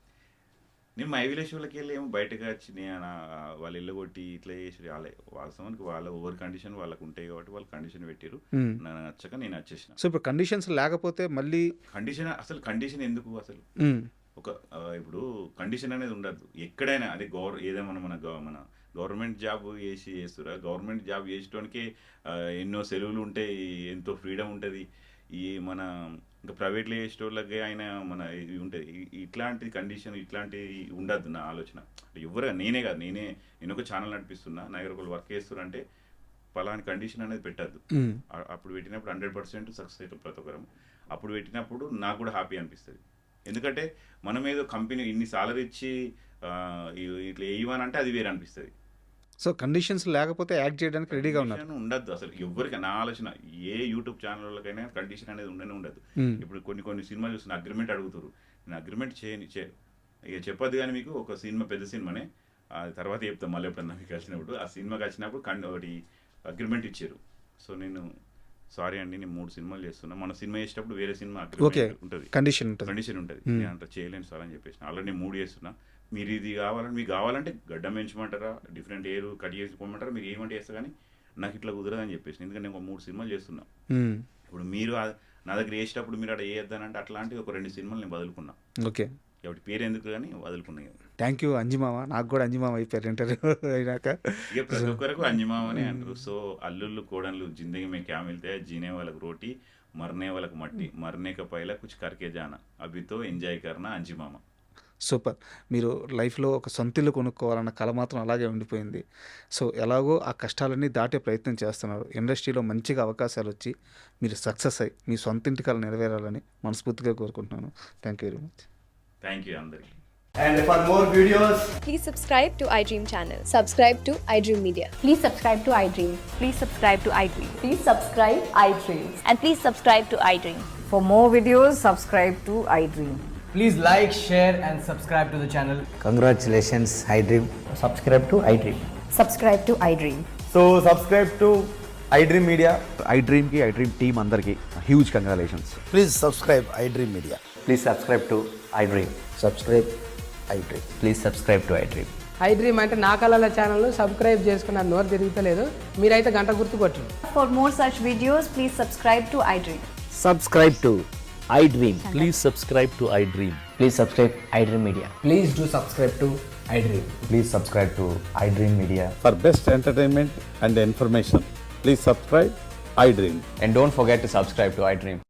నేను మై విలేజ్ షోలకి వెళ్ళి ఏమో బయటకు వచ్చి వాళ్ళు ఇల్లు కొట్టి ఇట్లా చేసి రాలే. వాస్తవానికి వాళ్ళ ఓవర్ కండిషన్ వాళ్ళకు ఉంటాయి కాబట్టి వాళ్ళు కండిషన్ పెట్టారు. నాకు నచ్చక నేను వచ్చేసిన. సో ఇప్పుడు కండిషన్స్ లేకపోతే మళ్ళీ అసలు కండిషన్ ఎందుకు? అసలు ఇప్పుడు కండిషన్ అనేది ఉండదు ఎక్కడైనా. అది ఏదేమన్నా మన గవర్నమెంట్ జాబ్ చేస్తురా, గవర్నమెంట్ జాబ్ చేసేటానికి ఎన్నో సెలవులు ఉంటాయి, ఎంతో ఫ్రీడమ్ ఉంటుంది. ఈ మన ఇంకా ప్రైవేట్లో చేసేటోళ్ళకి ఆయన మన ఇది ఉంటుంది. ఇట్లాంటి కండిషన్ ఇట్లాంటివి ఉండద్దు నా ఆలోచన. నేనే కాదు, నేను ఒక ఛానల్ నడిపిస్తున్నా, నా దగ్గర ఒకళ్ళు వర్క్ చేస్తున్నారు అంటే పలాని కండిషన్ అనేది పెట్టద్దు. అప్పుడు పెట్టినప్పుడు 100% సక్సెస్ అవుతాం ప్రతి ఒక్కరం. అప్పుడు పెట్టినప్పుడు నాకు కూడా హ్యాపీ అనిపిస్తుంది. ఎందుకంటే మనం ఏదో కంపెనీ ఇన్ని సాలరీ ఇచ్చి ఇట్లా వేయమని అంటే అది వేరే అనిపిస్తుంది. సో కండిషన్స్ లేకపోతే యాక్ట్ చేయడానికి రెడీగా ఉన్నారు. కండిషన్ ఉండద్దు అసలు ఎవరికి. నా ఆలోచన ఏ యూట్యూబ్ ఛానళ్ళకైనా కండిషన్ అనేది ఉండనే ఉండదు. ఇప్పుడు కొన్ని సినిమాలు చూస్తున్న అగ్రిమెంట్ అడుగుతారు. నేను అగ్రిమెంట్ ఇక చెప్పొద్దు కానీ మీకు ఒక సినిమా పెద్ద సినిమానే అది తర్వాత చెప్తాం మళ్ళీ ఎప్పుడన్నా మీకు వచ్చినప్పుడు. ఆ సినిమాకి వచ్చినప్పుడు ఒకటి అగ్రిమెంట్ ఇచ్చారు. సో నేను సారీ అండి నేను 3 సినిమాలు చేస్తున్నా, మన సినిమా చేసేటప్పుడు వేరే సినిమా అగ్రిమెంట్ ఉంటుంది, కండిషన్ ఉంటుంది, నేను అంత చేయలేను సార్ అని చెప్పేసి. ఆల్రెడీ నేను 3 చేస్తున్నా, మీరు ఇది కావాలంటే మీకు కావాలంటే గడ్డం పెంచమంటారా, డిఫరెంట్ ఎయిర్ కట్ చేసుకోమంటారా, మీకు ఏమంటే చేస్తా కానీ నాకు ఇట్లా కుదరదు అని చెప్పేసి. ఎందుకంటే నేను ఒక 3 సినిమాలు చేస్తున్నా. ఇప్పుడు మీరు నా దగ్గర వేసేటప్పుడు మీరు అక్కడ వేయొద్దానంటే అట్లాంటివి ఒక 2 సినిమాలు నేను వదులుకున్నా. ఓకే, కాబట్టి పేరు ఎందుకు కానీ వదులుకున్నాయి. Thank you అంజిమామ. నాకు కూడా అంజిమామ అయిపోయారు ఇంటర్వ్యూ అయినాక. ఇక ప్రతి ఒక్కరికి అంజిమామనే అంటారు. సో అల్లుళ్ళు కోడళ్ళు జిందగీ మే క్యా మిల్తే జీనే వాళ్ళకి రోటీ మరనే వాళ్ళకి మట్టి మరనే కా పైలా కుछ करके जाना అభితో ఎంజాయ్ కర్నా అంజిమామ. సూపర్. మీరు లైఫ్లో ఒక సొంతిల్లు కొనుక్కోవాలన్న కళ మాత్రం అలాగే ఉండిపోయింది. సో ఎలాగో ఆ కష్టాలన్నీ దాటే ప్రయత్నం చేస్తున్నారు. ఇండస్ట్రీలో మంచిగా అవకాశాలు వచ్చి మీరు సక్సెస్ అయ్యి మీ సొంతింటి కళ నెరవేరాలని మనస్ఫూర్తిగా కోరుకుంటున్నాను. Thank you very much. Thank you అందరికీ. And for more videos, Please subscribe to iDream channel. Subscribe to iDream Media. Please subscribe to iDream. Please subscribe to iDream. Please subscribe iDream. And please subscribe to iDream. For more videos, subscribe to iDream. please like, share, and subscribe to the channel. Congratulations, iDream. Subscribe to iDream. Subscribe to iDream. So subscribe to iDream Media. iDream ki iDream team andarki huge congratulations. Please subscribe iDream Media. Please subscribe to iDream. Subscribe iDream. Please subscribe to iDream. iDream అంటే నా కళల channel subscribe చేసుకున్న నోరు తిరుగుతలేదు, మీరైతే గంట గుర్తు కొట్టండి. For more such videos, please subscribe to iDream. Subscribe to iDream. Please subscribe to iDream. Please subscribe iDream Media. Please do subscribe to iDream. Please subscribe to iDream Media. For best entertainment and information, please subscribe iDream. And don't forget to subscribe to iDream.